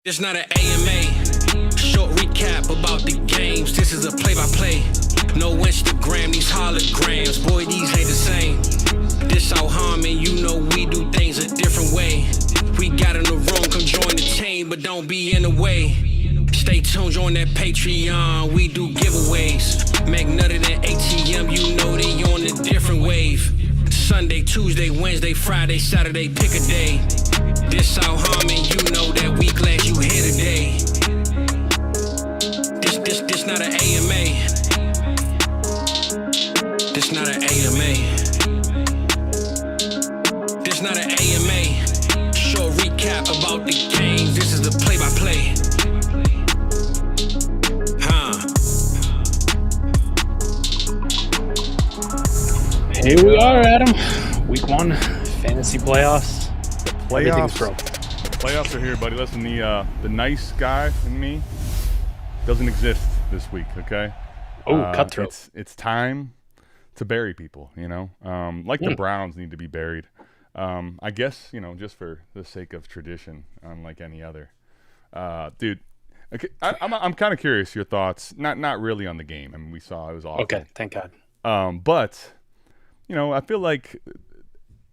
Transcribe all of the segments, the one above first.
It's not an AMA, short recap about the games. This is a play-by-play. No Instagram, these holograms. Boy, these ain't the same. This out Harmon, you know we do things a different way. We got in the room, come join the team, but don't be in the way. Stay tuned, join that Patreon, we do giveaways. Make nutted than ATM, you know they on a different wave. Sunday, Tuesday, Wednesday, Friday, Saturday, pick a day. This out Harmon, you know that we glad you here today. This not an AMA. This not an AMA. This not an AMA. Short recap about the games. This is the play-by-play. Here we are, Adam. Week 1, fantasy playoffs. The playoffs are here, buddy. Listen, the nice guy in me doesn't exist this week, okay? Cutthroat. It's time to bury people, you know? Like the Browns need to be buried. I guess, you know, just for the sake of tradition, unlike any other. Dude, okay, I'm kind of curious your thoughts. Not really on the game. I mean, we saw it was awful. Okay, thank God. But, you know, I feel like,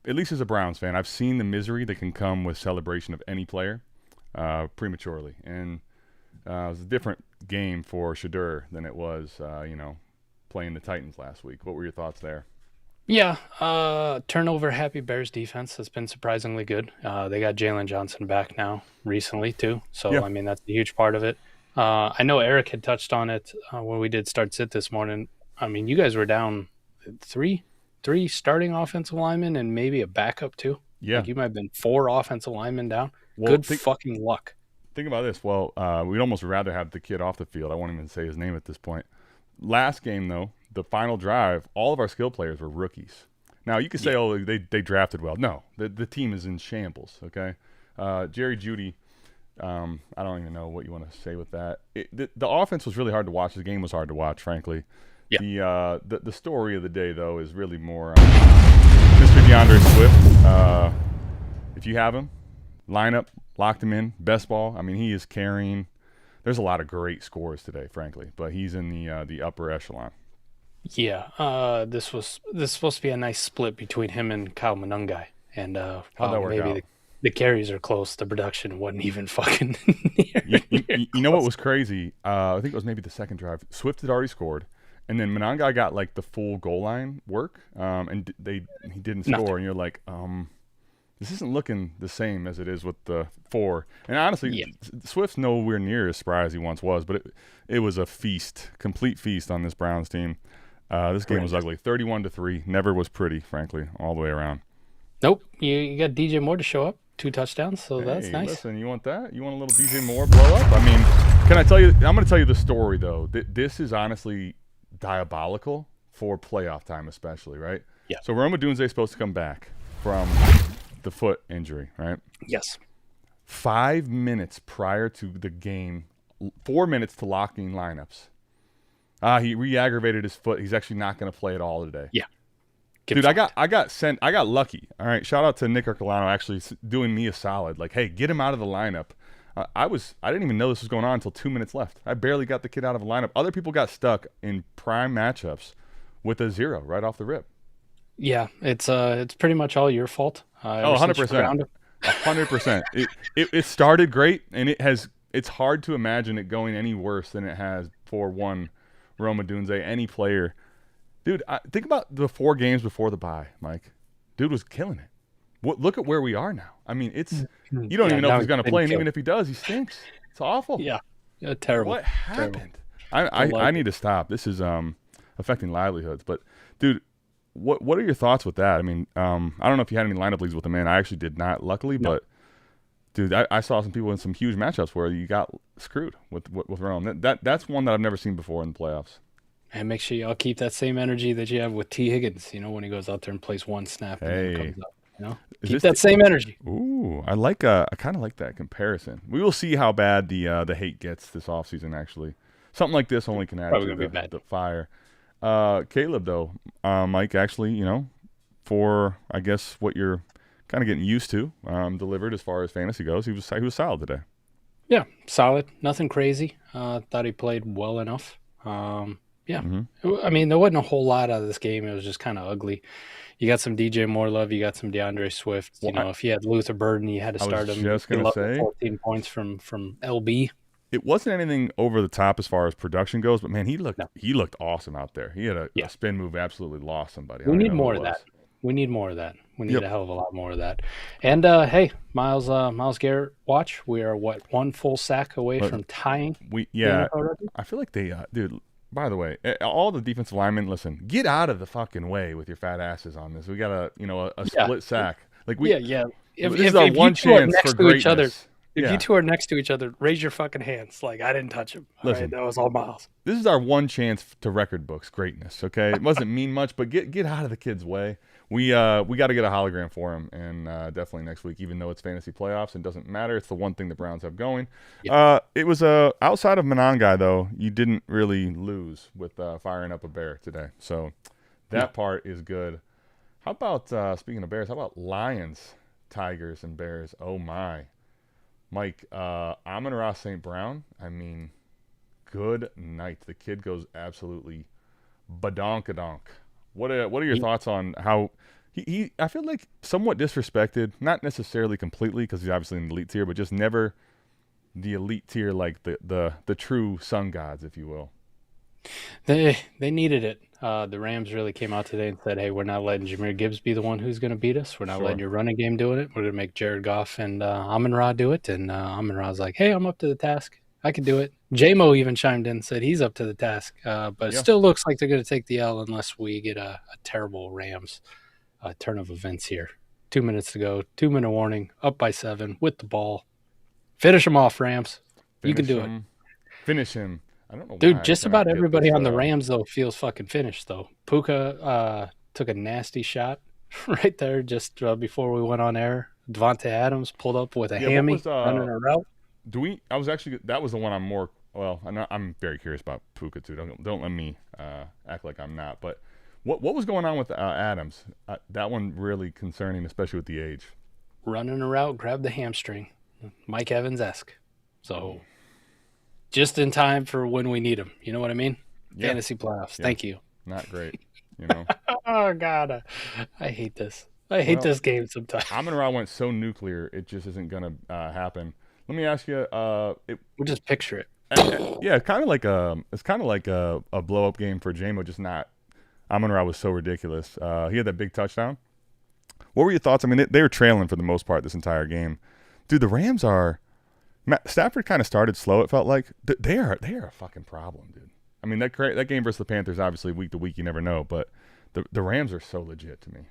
at least as a Browns fan, I've seen the misery that can come with celebration of any player prematurely. And it was a different game for Shadur than it was, you know, playing the Titans last week. What were your thoughts there? Yeah, turnover happy Bears defense has been surprisingly good. They got Jalen Johnson back now recently too. So, yeah. I mean, that's a huge part of it. I know Eric had touched on it when we did start sit this morning. I mean, you guys were down three starting offensive linemen and maybe a backup too. Yeah. Like you might have been 4 offensive linemen down. Well, good fucking luck. Think about this. Well, we'd almost rather have the kid off the field. I won't even say his name at this point. Last game, though, the final drive, all of our skill players were rookies. Now, you could say, oh, they drafted well. No, the team is in shambles, okay? Jerry Jeudy, I don't even know what you want to say with that. The offense was really hard to watch. The game was hard to watch, frankly. Yeah. The story of the day, though, is really more Mr. DeAndre Swift. If you have him, lineup, locked him in, best ball. I mean, he is carrying. There's a lot of great scores today, frankly, but he's in the upper echelon. Yeah, this was supposed to be a nice split between him and Kyle Monungai, and how'd that work out? The carries are close. The production wasn't even fucking you know what was crazy? I think it was maybe the second drive. Swift had already scored. And then Monungai got like the full goal line work, and he didn't score. Nothing. And you're like, this isn't looking the same as it is with the 4. And honestly, Swift's nowhere near as spry as he once was, but it was a feast, complete feast on this Browns team. This game was ugly, 31-3. Never was pretty, frankly, all the way around. Nope, you got DJ Moore to show up, 2 touchdowns, so that's nice. Listen, you want that? You want a little DJ Moore blow up? I mean, can I tell you? I'm going to tell you the story though. This is honestly diabolical for playoff time, especially, right? Yeah. So Rome Odunze is supposed to come back from the foot injury, right? Yes. 5 minutes prior to the game, 4 minutes to locking lineups. He re-aggravated his foot. He's actually not going to play at all today. Yeah. Dude, I got lucky. All right. Shout out to Nick Arcolano actually doing me a solid. Like, hey, get him out of the lineup. I didn't even know this was going on until 2 minutes left. I barely got the kid out of a lineup. Other people got stuck in prime matchups with a 0 right off the rip. Yeah, it's pretty much all your fault. 100%. 100%. It started great, and it's hard to imagine it going any worse than it has for one Rome Odunze, any player. Dude, think about the 4 games before the bye, Mike. Dude was killing it. Look at where we are now. I mean, you don't even know if he's going to play, and even if he does, he stinks. It's awful. Yeah, terrible. What happened? I need to stop. This is affecting livelihoods. But, dude, what are your thoughts with that? I mean, I don't know if you had any lineup leagues with him, man. I actually did not, luckily. No. But, dude, I saw some people in some huge matchups where you got screwed with Rome. That's one that I've never seen before in the playoffs. And make sure y'all keep that same energy that you have with T. Higgins, you know, when he goes out there and plays 1 snap and then comes up. You know, keep that same energy. Ooh, I kind of like that comparison. We will see how bad the hate gets this offseason, actually. Something like this only can add to the fire. Caleb, though, Mike, actually, you know, for, I guess, what you're kind of getting used to, delivered as far as fantasy goes. He was solid today. Yeah, solid. Nothing crazy. Thought he played well enough. Yeah. I mean, there wasn't a whole lot out of this game. It was just kind of ugly. You got some DJ Moore love. You got some DeAndre Swift. Well, You know, if you had Luther Burden, you had to I was start him. just He gonna loved say 14 points from LB. it wasn't anything over the top as far as production goes, but man, No. he looked awesome out there. He had a Yeah. spin move, absolutely lost somebody. I We don't need even know more who of it that. was. We need more of that. We need Yep. a hell of a lot more of that. And hey, Miles Garrett, watch. We are one full sack away But from tying. We the yeah, NFL record? I feel like they dude. By the way, all the defensive linemen, listen, get out of the fucking way with your fat asses on this. We got a Yeah. split sack. Like we, Yeah. this is our one you two are chance next for to each other, greatness. if Yeah. you two are next to each other, raise your fucking hands. Like I didn't touch him. All Listen. right, that was all Miles. This is our one chance to record books greatness. Okay, it doesn't mean much, but get out of the kid's way. We got to get a hologram for him, and definitely next week. Even though it's fantasy playoffs and doesn't matter, it's the one thing the Browns have going. Yeah. It was outside of Monangai though. You didn't really lose with firing up a bear today, so that part is good. How about speaking of Bears? How about Lions, Tigers, and Bears? Oh my, Mike, Amon-Ra St. Brown. I mean, good night. The kid goes absolutely badonkadonk. What are your thoughts on how he I feel like somewhat disrespected, not necessarily completely because he's obviously in the elite tier, but just never the elite tier like the true sun gods, if you will. They needed it. The Rams really came out today and said, "Hey, we're not letting Jahmyr Gibbs be the one who's going to beat us. We're not letting your running game doing it. We're going to make Jared Goff and Amon-Ra do it." And Amon-Ra's like, "Hey, I'm up to the task. I can do it." J-Mo even chimed in and said he's up to the task. But it still looks like they're going to take the L unless we get a terrible Rams turn of events here. 2 minutes to go. 2-minute warning. Up by 7 with the ball. Finish them off, Rams. You can do it. Finish him. I don't know. Dude, just about everybody on the Rams, though, feels fucking finished, though. Puka took a nasty shot right there just before we went on air. Devontae Adams pulled up with a hammy running a route. That was the one I'm more, well, I'm very curious about Puka, too. Don't let me act like I'm not. But what was going on with Adams? That one really concerning, especially with the age. Running a route, grabbed the hamstring. Mike Evans-esque. So just in time for when we need him. You know what I mean? Yeah. Fantasy playoffs. Yeah. Thank you. Not great, you know. Oh, God. I hate this. I hate this game sometimes. Amon-Ra went so nuclear, it just isn't going to happen. Let me ask you. We'll just picture it. Yeah, it's kind of like a blow-up game for J-Mo, just not. Amon-Ra was so ridiculous. He had that big touchdown. What were your thoughts? I mean, they were trailing for the most part this entire game. Dude, the Rams are – Stafford kind of started slow, it felt like. They are a fucking problem, dude. I mean, that game versus the Panthers, obviously, week to week, you never know. But the Rams are so legit to me.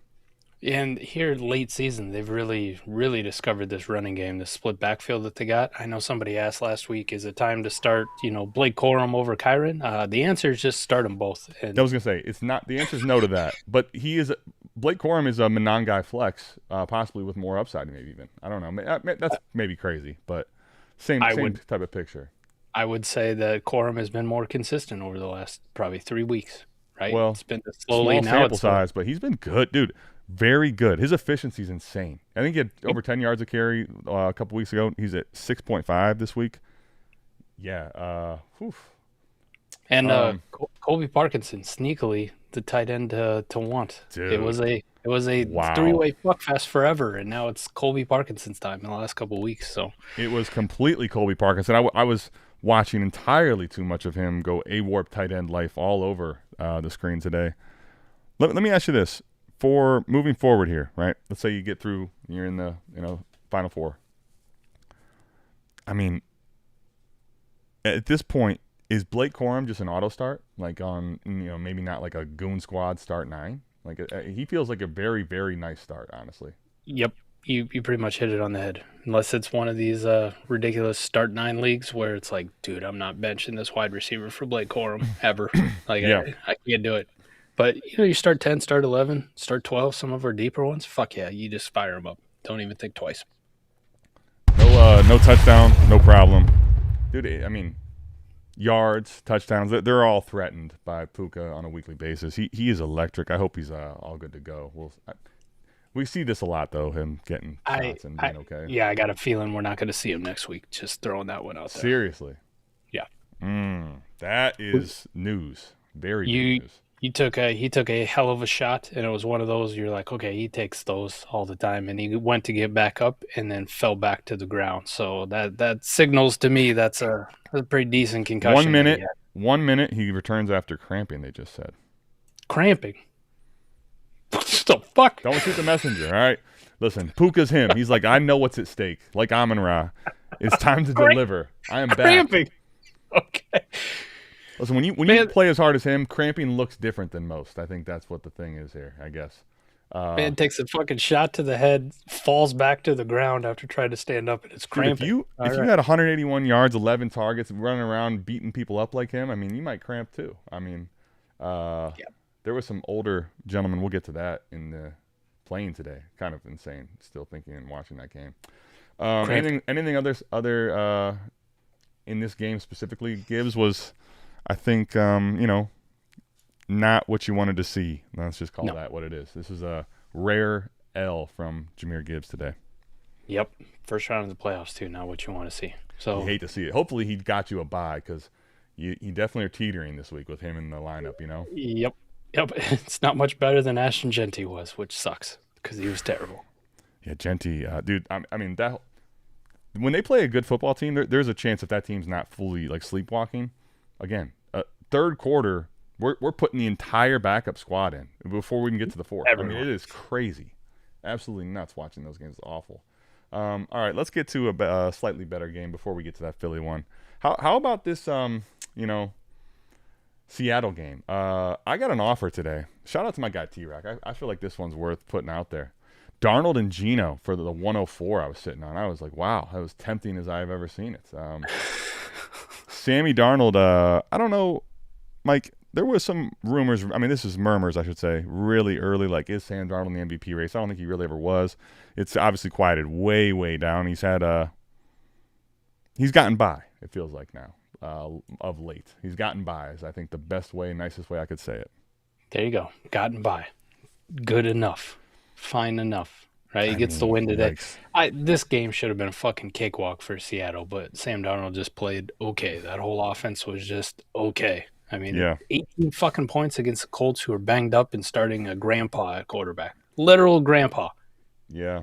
And here late season, they've really, really discovered this running game, this split backfield that they got. I know somebody asked last week, is it time to start, Blake Corum over Kyron? The answer is just start them both. And I was going to say, it's not. The answer is no to that. But Blake Corum is a Monangai flex, possibly with more upside, maybe even. I don't know. That's maybe crazy, but same type of picture. I would say that Corum has been more consistent over the last probably 3 weeks, right? Well, it's been slowly small sample size, but he's been good, dude. Very good. His efficiency is insane. I think he had over 10 yards a carry a couple weeks ago. He's at 6.5 this week. Yeah. And Colby Parkinson, sneakily, the tight end to want. Dude. It was a three-way fuckfest forever, and now it's Colby Parkinson's time in the last couple of weeks. So it was completely Colby Parkinson. I was watching entirely too much of him go A-warp tight end life all over the screen today. Let me ask you this. For moving forward here, right? Let's say you get through, you're in the Final Four. I mean, at this point, is Blake Corum just an auto start? Like on, maybe not like a goon squad start 9? Like he feels like a very, very nice start, honestly. Yep, you pretty much hit it on the head. Unless it's one of these ridiculous start 9 leagues where it's like, dude, I'm not benching this wide receiver for Blake Corum ever. Like I can't do it. But, you start 10, start 11, start 12, some of our deeper ones. Fuck yeah, you just fire them up. Don't even think twice. No touchdown, no problem. Dude, I mean, yards, touchdowns, they're all threatened by Puka on a weekly basis. He is electric. I hope he's all good to go. We see this a lot, though, him getting shots and being okay. Yeah, I got a feeling we're not going to see him next week. Just throwing that one out there. Seriously? Yeah. That is news. Very good news. He took a hell of a shot, and it was one of those you're like, okay, he takes those all the time, and he went to get back up and then fell back to the ground. So that signals to me that's a pretty decent concussion. 1 minute he returns after cramping. They just said cramping. What the fuck? Don't shoot the messenger. All right, listen, Puka's him. He's like, I know what's at stake. Like Amon-Ra, it's time to deliver. I am back. Cramping. Okay. Listen, when you play as hard as him, cramping looks different than most. I think that's what the thing is here, I guess. Man takes a fucking shot to the head, falls back to the ground after trying to stand up, and it's cramping. Dude, if you had 181 yards, 11 targets, running around beating people up like him, I mean, you might cramp too. I mean, there was some older gentlemen. We'll get to that in the plane today. Kind of insane. Still thinking and watching that game. Anything other in this game specifically? Gibbs was, I think, not what you wanted to see. Let's just call that what it is. This is a rare L from Jahmyr Gibbs today. Yep. First round of the playoffs, too. Not what you want to see. So you hate to see it. Hopefully he got you a bye because you definitely are teetering this week with him in the lineup, Yep. It's not much better than Ashton Genty was, which sucks because he was terrible. Yeah, Genty. Dude, I mean, that when they play a good football team, there's a chance if that team's not fully, like, sleepwalking. Again, third quarter, we're putting the entire backup squad in before we can get to the fourth. Everyone. I mean, it is crazy. Absolutely nuts watching those games. It's awful. All right, let's get to a slightly better game before we get to that Philly one. How about this, Seattle game? I got an offer today. Shout out to my guy T-Rock. I feel like this one's worth putting out there. Darnold and Geno for the 104 I was sitting on. I was like, wow, that was tempting as I've ever seen it. Sammy Darnold, I don't know, Mike, there was some rumors. I mean, this is murmurs, I should say, really early. Like, is Sam Darnold in the MVP race? I don't think he really ever was. It's obviously quieted way, way down. He's gotten by, it feels like now, of late. He's gotten by is, I think, the best way, nicest way I could say it. There you go. Gotten by. Good enough. Fine enough. Right? He gets the win today. This game should have been a fucking cakewalk for Seattle, but Sam Darnold just played okay. That whole offense was just okay. I mean, 18 fucking points against the Colts, who are banged up and starting a grandpa at quarterback. Literal grandpa. Yeah.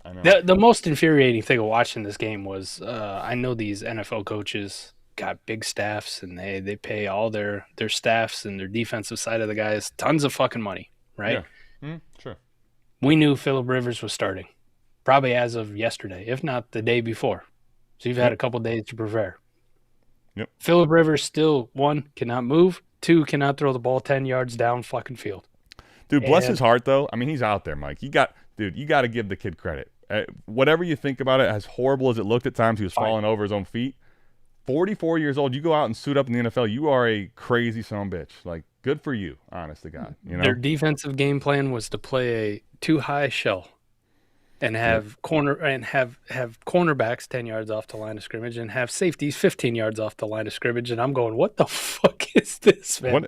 I know. The most infuriating thing of watching this game was I know these NFL coaches got big staffs, and they pay all their staffs and their defensive side of the guys tons of fucking money, right? Yeah. Sure. We knew Phillip Rivers was starting, probably as of yesterday, if not the day before. So you've had a couple days to prepare. Yep. Phillip Rivers still, 1, cannot move, 2, cannot throw the ball 10 yards down fucking field. Dude, bless his heart, though. I mean, he's out there, Mike. You got to give the kid credit. Whatever you think about it, as horrible as it looked at times, he was falling over his own feet. 44 years old, you go out and suit up in the NFL, you are a crazy son of a bitch. Like, good for you, honest to God. Their defensive game plan was to play a too high shell and have cornerbacks 10 yards off the line of scrimmage and have safeties 15 yards off the line of scrimmage. And I'm going, what the fuck is this, man?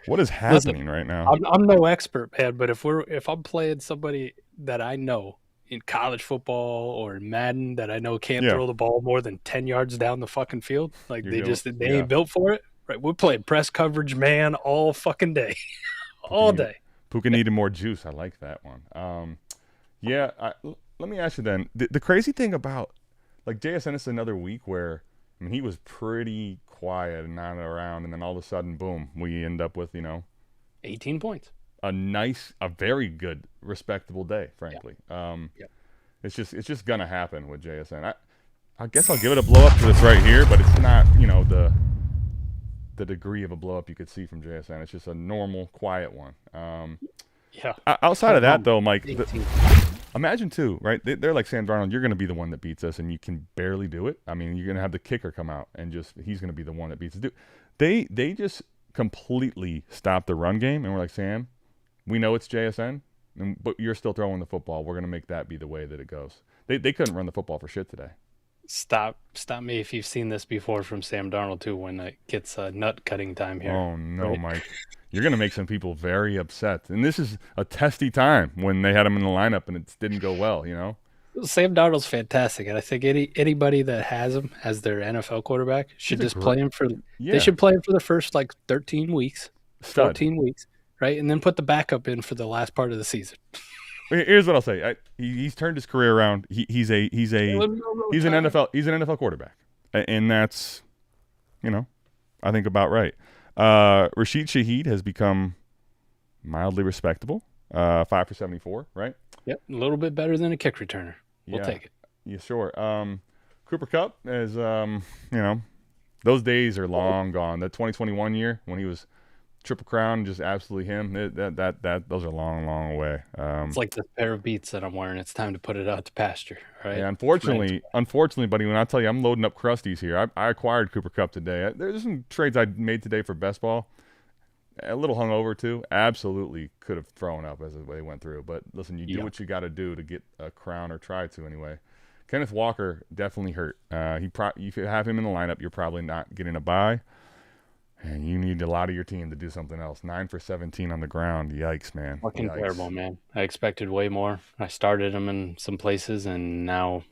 What is happening right now? I'm no expert, man, but if I'm playing somebody that I know in college football or in Madden that I know can't throw the ball more than 10 yards down the fucking field, like they ain't built for it. Right, we're playing press coverage, man, all fucking day, all day. Puka needed more juice. I like that one. Let me ask you then. The crazy thing about, like, JSN is another week where, I mean, he was pretty quiet and not around, and then all of a sudden, boom, we end up with 18 points. A very good, respectable day, frankly. It's just gonna happen with JSN. I guess I'll give it a blow up because it's right here, but it's not the degree of a blow up you could see from JSN. It's just a normal, quiet one. Outside of that, though, Mike, imagine too, right? They're like, Sam Darnold, you're going to be the one that beats us, and you can barely do it. I mean, you're going to have the kicker come out, and he's going to be the one that beats us. Dude, they just completely stopped the run game, and we're like, Sam, we know it's JSN, but you're still throwing the football. We're going to make that be the way that it goes. They couldn't run the football for shit today. Stop me if you've seen this before from Sam Darnold too. When it gets nut cutting time here. Oh no, right? Mike. You're going to make some people very upset. And this is a testy time when they had him in the lineup and it didn't go well, you know? Sam Darnold's fantastic, and I think anybody that has him as their NFL quarterback should He's a just play him for. Yeah. They should play him for the first like 13 weeks, Stud. 14 weeks, right, and then put the backup in for the last part of the season. Here's what I'll say. He's turned his career around. He's an NFL quarterback, and that's, you know, I think about right. Rashid Shaheed has become mildly respectable. 5 for 74, right? Yep, a little bit better than a kick returner. We'll take it. Yeah, sure. Cooper Kupp is, you know, those days are long gone. That 2021 year when he was Triple Crown, just absolutely him. Those are long, long away. It's like this pair of beats that I'm wearing. It's time to put it out to pasture, right? Yeah, unfortunately, buddy, when I tell you I'm loading up crusties here, I acquired Cooper Kupp today. There's some trades I made today for best ball. A little hungover too. Absolutely could have thrown up as they went through. But listen, you do what you got to do to get a crown, or try to anyway. Kenneth Walker definitely hurt. If you have him in the lineup, you're probably not getting a bye. And you need a lot of your team to do something else. 9 for 17 on the ground. Yikes, man. Fucking Yikes. terrible, man. I expected way more. I started him in some places, and now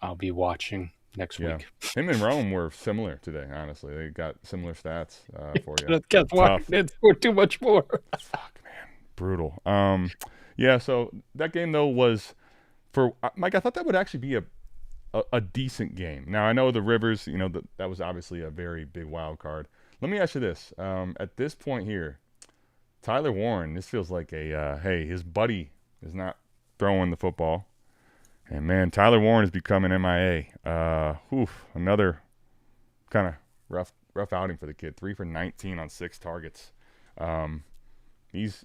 I'll be watching next week. Him and Rome were similar today, honestly. They got similar stats for you. Kenneth Walker did score too much more. Fuck, man. Brutal. Yeah, so that game, though, was for Mike, I thought that would actually be a decent game. Now, I know the Rivers, you know, that was obviously a very big wild card. Let me ask you this. At this point here, Tyler Warren, this feels like hey, his buddy is not throwing the football. And, man, Tyler Warren is becoming MIA. Another kind of rough outing for the kid. 3 for 19 on 6 targets. He's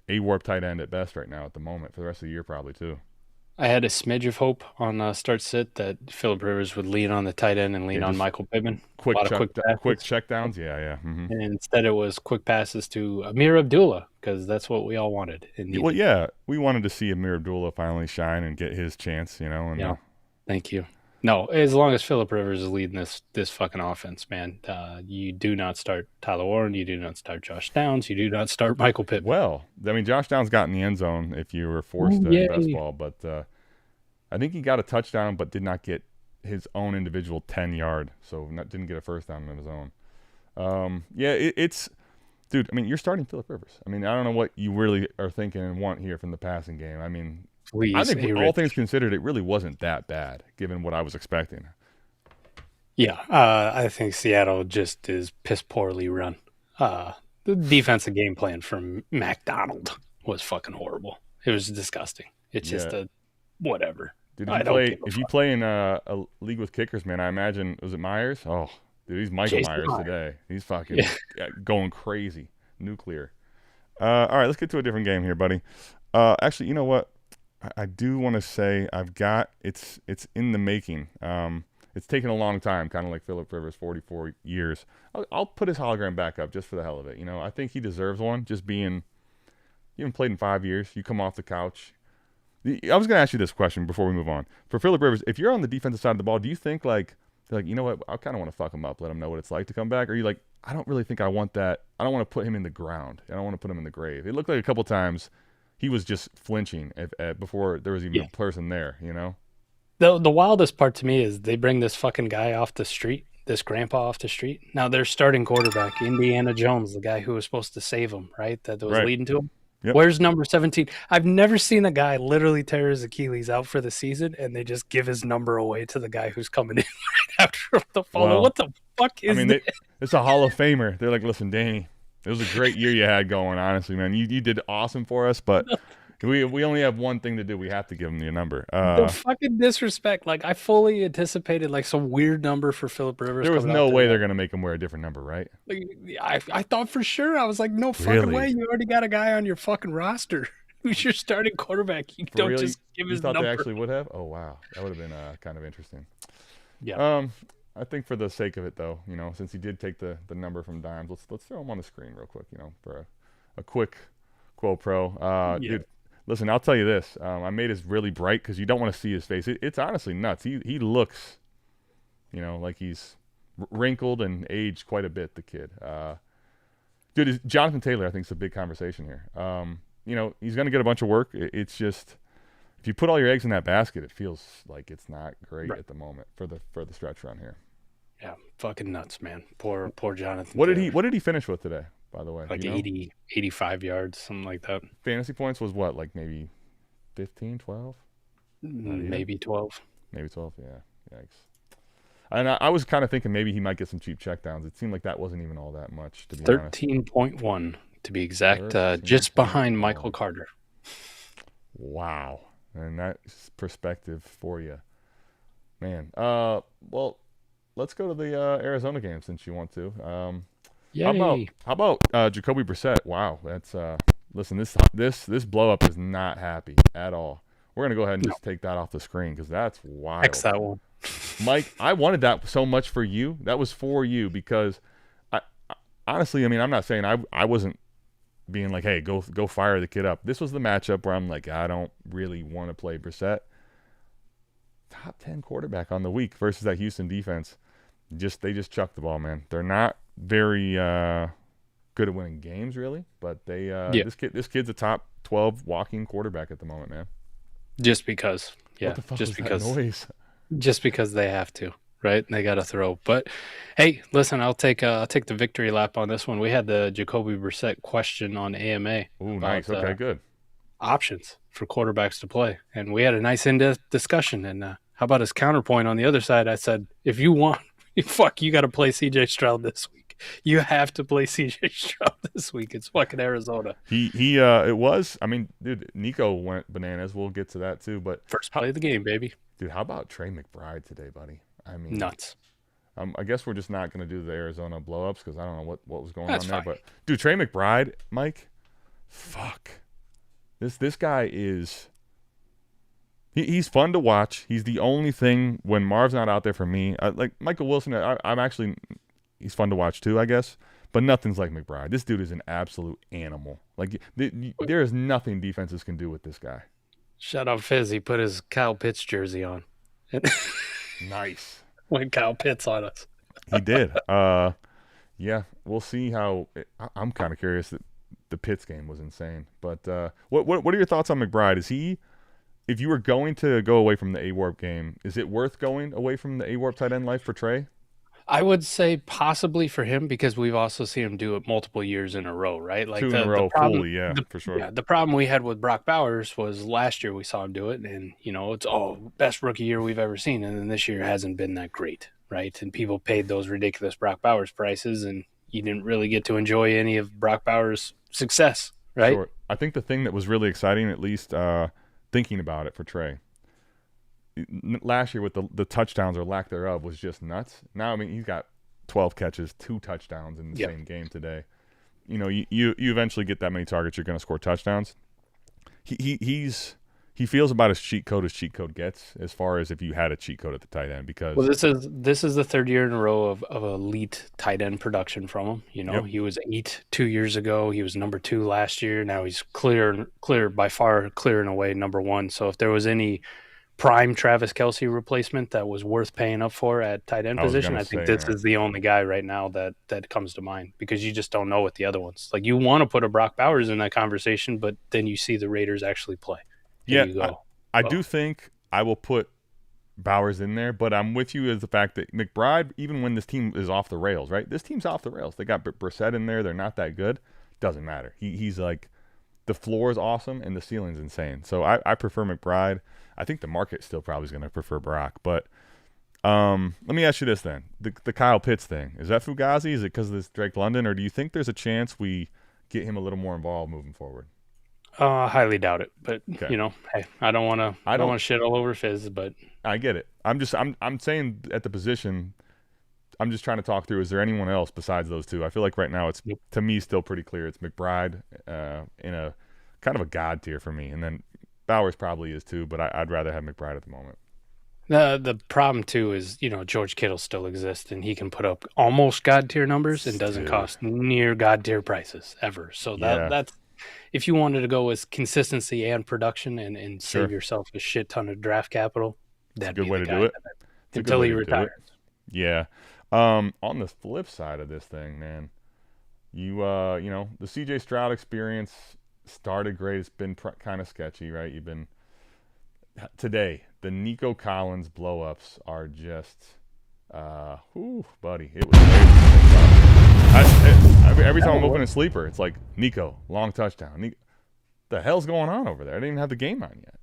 a-warp tight end at best right now at the moment, for the rest of the year probably too. I had a smidge of hope on start-sit that Phillip Rivers would lean on the tight end and lean on Michael Pittman. Quick checkdowns, yeah. Mm-hmm. And instead it was quick passes to Amir Abdullah, because that's what we all wanted. Well, yeah, we wanted to see Amir Abdullah finally shine and get his chance, you know. And, thank you. No, as long as Phillip Rivers is leading this fucking offense, man, you do not start Tyler Warren, you do not start Josh Downs, you do not start Michael Pittman. Well, I mean, Josh Downs got in the end zone if you were forced to best ball, but I think he got a touchdown but did not get his own individual 10-yard, so didn't get a first down of his own. It's dude, I mean, you're starting Phillip Rivers. I mean, I don't know what you really are thinking and want here from the passing game. I mean, I think all things considered, it really wasn't that bad, given what I was expecting. Yeah, I think Seattle just is piss poorly run. The defensive game plan from McDonald was fucking horrible. It was disgusting. It's just whatever. Dude, if you play in a league with kickers, man, I imagine, was it Myers? Oh, dude, he's Michael Myers today. He's fucking going crazy. Nuclear. All right, let's get to a different game here, buddy. Actually, you know what? I do want to say it's in the making. It's taken a long time, kind of like Phillip Rivers, 44 years. I'll put his hologram back up just for the hell of it. You know, I think he deserves one. Just being, you haven't played in 5 years. You come off the couch. I was going to ask you this question before we move on. For Phillip Rivers, if you're on the defensive side of the ball, do you think like, you know what, I kind of want to fuck him up, let him know what it's like to come back? Or are you like, I don't really think I want that. I don't want to put him in the ground. I don't want to put him in the grave. It looked like a couple times he was just flinching before there was even a person there, you know? The wildest part to me is they bring this fucking guy off the street, this grandpa off the street. Now they're starting quarterback, Indiana Jones, the guy who was supposed to save him, right? That was leading to him. Yep. Where's number 17? I've never seen a guy literally tear his Achilles out for the season, and they just give his number away to the guy who's coming in right after the follow. Well, what the fuck is this? It's a Hall of Famer. They're like, listen, Danny, it was a great year you had going, honestly, man. You did awesome for us, but we only have one thing to do. We have to give him your number. The fucking disrespect. Like, I fully anticipated like some weird number for Phillip Rivers. There was no way they're going to make him wear a different number, right? Like, I thought for sure. I was like, no fucking way. You already got a guy on your fucking roster who's your starting quarterback. You don't just give his number. You thought they actually would have? Oh, wow. That would have been kind of interesting. Yeah. I think for the sake of it, though, you know, since he did take the number from Dimes, let's throw him on the screen real quick, you know, for a quick Quo Pro. Dude, listen, I'll tell you this. I made his really bright because you don't want to see his face. It's honestly nuts. He looks Like he's wrinkled and aged quite a bit, the kid. Dude, Jonathan Taylor, I think, is a big conversation here. He's going to get a bunch of work. It's just, if you put all your eggs in that basket, it feels like it's not great at the moment for the stretch run here. Yeah, fucking nuts, man. Poor Jonathan. What did he finish with today, by the way? Like 80, 85 yards, something like that. Fantasy points was what, like maybe 15, 12? Maybe 12. Maybe 12, yeah. Yikes. And I was kind of thinking maybe he might get some cheap checkdowns. It seemed like that wasn't even all that much, to be honest. 13.1 to be exact, just behind Michael Carter. Wow. And that's perspective for you. Man. Well, let's go to the Arizona game since you want to. Yay. How about Jacoby Brissett? Wow. That's listen, this blow up is not happy at all. We're going to go ahead and just take that off the screen because that's wild. X that one. Mike, I wanted that so much for you. That was for you because I honestly, I mean, I'm not saying I wasn't being like, hey, go fire the kid up. This was the matchup where I'm like, I don't really want to play Brissett. Top 10 quarterback on the week versus that Houston defense. They just chuck the ball, man. They're not very good at winning games, really, but this kid's a top 12 walking quarterback at the moment, man. Just because, yeah, what the fuck just was because, that noise? just because they have to, right? They got to throw. But hey, listen, I'll take the victory lap on this one. We had the Jacoby Brissett question on AMA. Ooh, nice. Okay, good. Options for quarterbacks to play, and we had a nice in-depth discussion. And how about his counterpoint on the other side? I said, if you want, you got to play C.J. Stroud this week. You have to play C.J. Stroud this week. It's fucking Arizona. It was. I mean, dude, Nico went bananas. We'll get to that too. But First play of the game, baby. Dude, how about Trey McBride today, buddy? I mean, Nuts. I guess we're just not going to do the Arizona blow-ups because I don't know what was going That's on there. fine. But dude, Trey McBride, Mike, fuck. This guy is. He's fun to watch. He's the only thing when Marv's not out there for me. Like Michael Wilson, I'm actually. He's fun to watch too, I guess. But nothing's like McBride. This dude is an absolute animal. Like there is nothing defenses can do with this guy. Shout out Fizz. He put his Kyle Pitts jersey on. Nice. When Kyle Pitts on us. He did. Yeah, we'll see how. I'm kind of curious. The Pitts game was insane. But what are your thoughts on McBride? Is he? If you were going to go away from the A-Warp game, is it worth going away from the A-Warp tight end life for Trey? I would say possibly for him because we've also seen him do it multiple years in a row, right? Like 2 in a row, fully, yeah, for sure. Yeah, the problem we had with Brock Bowers was last year we saw him do it, and it's best rookie year we've ever seen, and then this year hasn't been that great, right? And people paid those ridiculous Brock Bowers prices, and you didn't really get to enjoy any of Brock Bowers' success, right? Sure. I think the thing that was really exciting, at least thinking about it for Trey, last year with the touchdowns or lack thereof was just nuts. Now, I mean, he's got 12 catches, 2 touchdowns in the same game today. You eventually get that many targets, you're going to score touchdowns. He feels about as cheat code gets as far as if you had a cheat code at the tight end because this is the third year in a row of elite tight end production from him. He was 8 2 years ago. He was number 2 last year. Now he's clear by far clear and away number 1. So if there was any prime Travis Kelce replacement that was worth paying up for at tight end position, I think this is the only guy right now that comes to mind because you just don't know what the other ones. Like you want to put a Brock Bowers in that conversation, but then you see the Raiders actually play. I do think I will put Bowers in there, but I'm with you as the fact that McBride, even when this team is off the rails, right? This team's off the rails. They got Brissett in there. They're not that good. Doesn't matter. He's like the floor is awesome and the ceiling's insane. So I prefer McBride. I think the market still probably is going to prefer Brock. But let me ask you this then. The Kyle Pitts thing, is that Fugazi? Is it because of this Drake London? Or do you think there's a chance we get him a little more involved moving forward? Highly doubt it. But, okay. Hey, I don't want to shit all over Fizz. But I get it. I'm saying at the position, I'm just trying to talk through, is there anyone else besides those two? I feel like right now it's, to me, still pretty clear. It's McBride in a kind of a god tier for me. And then Bowers probably is too, but I'd rather have McBride at the moment. The problem too is, George Kittle still exists and he can put up almost god tier numbers and doesn't cost near god tier prices ever. So that's, if you wanted to go with consistency and production and save yourself a shit ton of draft capital, that'd be a good way to do it. Until he retires. Yeah. On the flip side of this thing, man, you know, the CJ Stroud experience started great. It's been kind of sketchy, right? Today, the Nico Collins blow-ups are just, buddy, it was crazy to think about. Every time I'm opening Sleeper, it's like, Nico, long touchdown. The hell's going on over there? I didn't even have the game on yet.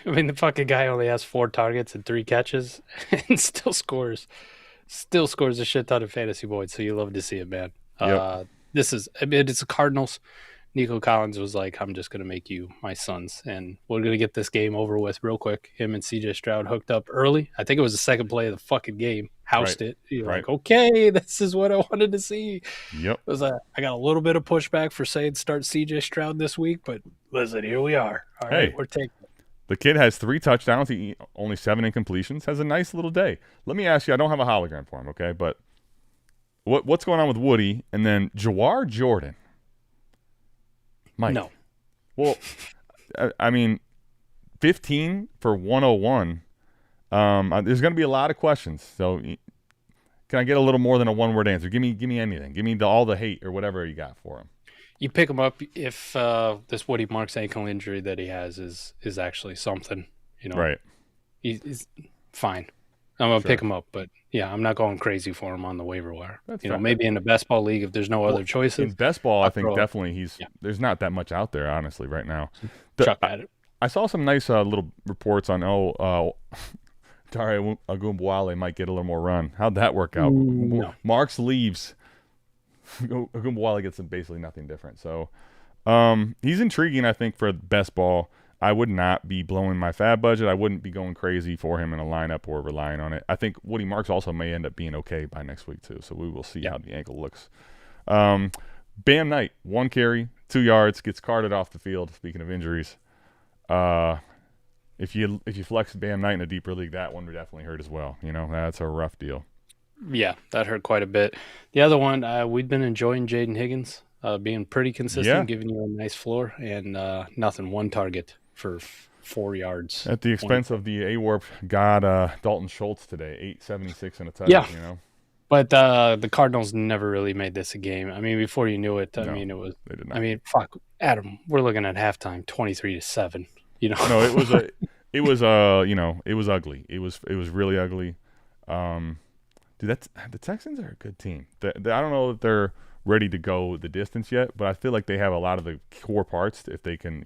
I mean, the fucking guy only has 4 targets and 3 catches and still scores a shit ton of fantasy points, so you love to see it, man. Yep. It's the Cardinals. Nico Collins was like, I'm just going to make you my sons, and we're going to get this game over with real quick. Him and CJ Stroud hooked up early. I think it was the second play of the fucking game. Housed it. You're like, okay, this is what I wanted to see. Yep. I got a little bit of pushback for saying start CJ Stroud this week, but listen, here we are. All right, we're taking it. The kid has 3 touchdowns, only 7 incompletions, has a nice little day. Let me ask you, I don't have a hologram for him, okay, but what's going on with Woody and then Jawar Jordan? Mike. No. Well, I mean, 15 for 101. There's going to be a lot of questions. So, can I get a little more than a one-word answer? Give me anything. Give me all the hate or whatever you got for him. You pick him up if this Woody Marks ankle injury that he has is actually something. You know, right? He's fine. I'm gonna pick him up, but yeah, I'm not going crazy for him on the waiver wire. That's you know, maybe in the best ball league if there's no other choices. In best ball, I think definitely there's not that much out there, honestly, right now. Chuck at it. I saw some nice little reports on Dare Ogunbowale might get a little more run. How'd that work out? No. Marks leaves. Ogunbowale gets basically nothing different. So he's intriguing, I think, for best ball. I would not be blowing my fab budget. I wouldn't be going crazy for him in a lineup or relying on it. I think Woody Marks also may end up being okay by next week too. So we will see how the ankle looks. Bam Knight, 1 carry, 2 yards, gets carted off the field. Speaking of injuries, if you flex Bam Knight in a deeper league, that one would definitely hurt as well. You know, that's a rough deal. Yeah, that hurt quite a bit. The other one, we've been enjoying Jaden Higgins being pretty consistent, giving you a nice floor, and nothing, 1 target for 4 yards. At the expense of the A-Warp god Dalton Schultz today, 876 and a touchdown, you know. But the Cardinals never really made this a game. I mean, before you knew it, they did not. I mean, fuck, Adam, we're looking at halftime, 23-7. You know, no, it was ugly. It was really ugly. Dude, the Texans are a good team. I don't know if they're ready to go the distance yet, but I feel like they have a lot of the core parts if they can,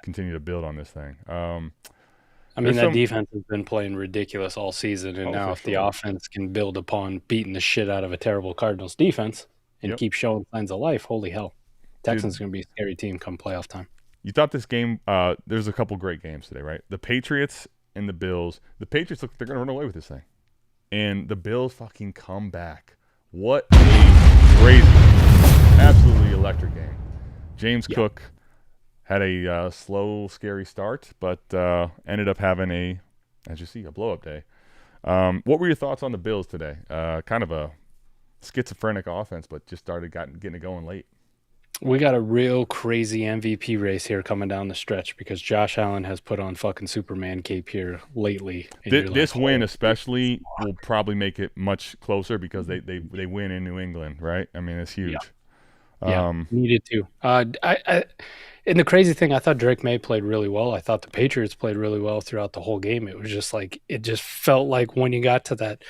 continue to build on this thing. I mean, that defense has been playing ridiculous all season, and now if the offense can build upon beating the shit out of a terrible Cardinals defense and keep showing signs of life, holy hell. Texans going to be a scary team come playoff time. You thought this game, there's a couple great games today, right? The Patriots and the Bills. The Patriots look they're going to run away with this thing. And the Bills fucking come back. What a crazy, absolutely electric game. James Cook had a slow, scary start, but ended up having as you see, a blow-up day. What were your thoughts on the Bills today? Kind of a schizophrenic offense, but just started getting it going late. We got a real crazy MVP race here coming down the stretch because Josh Allen has put on fucking Superman cape here lately. This win especially will probably make it much closer because they win in New England, right? I mean, it's huge. Needed to. And the crazy thing, I thought Drake May played really well. I thought the Patriots played really well throughout the whole game. It was just like, it just felt like when you got to that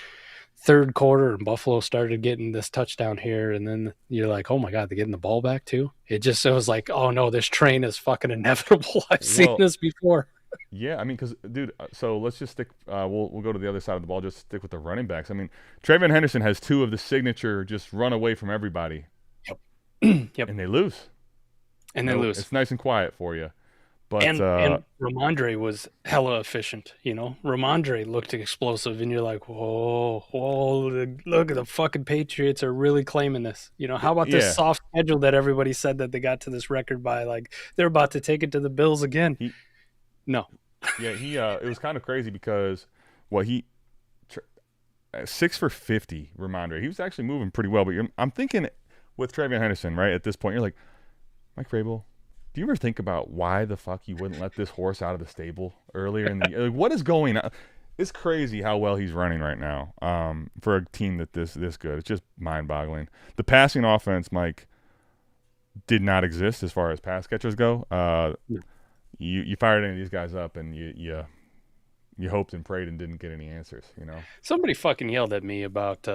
third quarter and Buffalo started getting this touchdown here, and then you're like, oh my God, they're getting the ball back too. It was like, oh no, this train is fucking inevitable. I've seen this before. Yeah, I mean, because, dude, so let's just stick we'll go to the other side of the ball, just stick with the running backs. I mean, TreVeyon Henderson has 2 of the signature just run away from everybody. Yep. And they lose. It's nice and quiet for you. But and Ramondre was hella efficient, Ramondre looked explosive, and you're like, whoa, look at the fucking Patriots are really claiming this. How about this soft schedule that everybody said that they got to this record by? Like, they're about to take it to the Bills again. No. Yeah, it was kind of crazy because, 6 for 50, Ramondre. He was actually moving pretty well, but I'm thinking with TreVeyon Henderson, right, at this point, you're like, Mike Vrabel, do you ever think about why the fuck you wouldn't let this horse out of the stable earlier in the year? Like, what is going on? It's crazy how well he's running right now. For a team that this good, it's just mind-boggling. The passing offense, Mike, did not exist as far as pass catchers go. You fired any of these guys up, and you hoped and prayed and didn't get any answers. Somebody fucking yelled at me about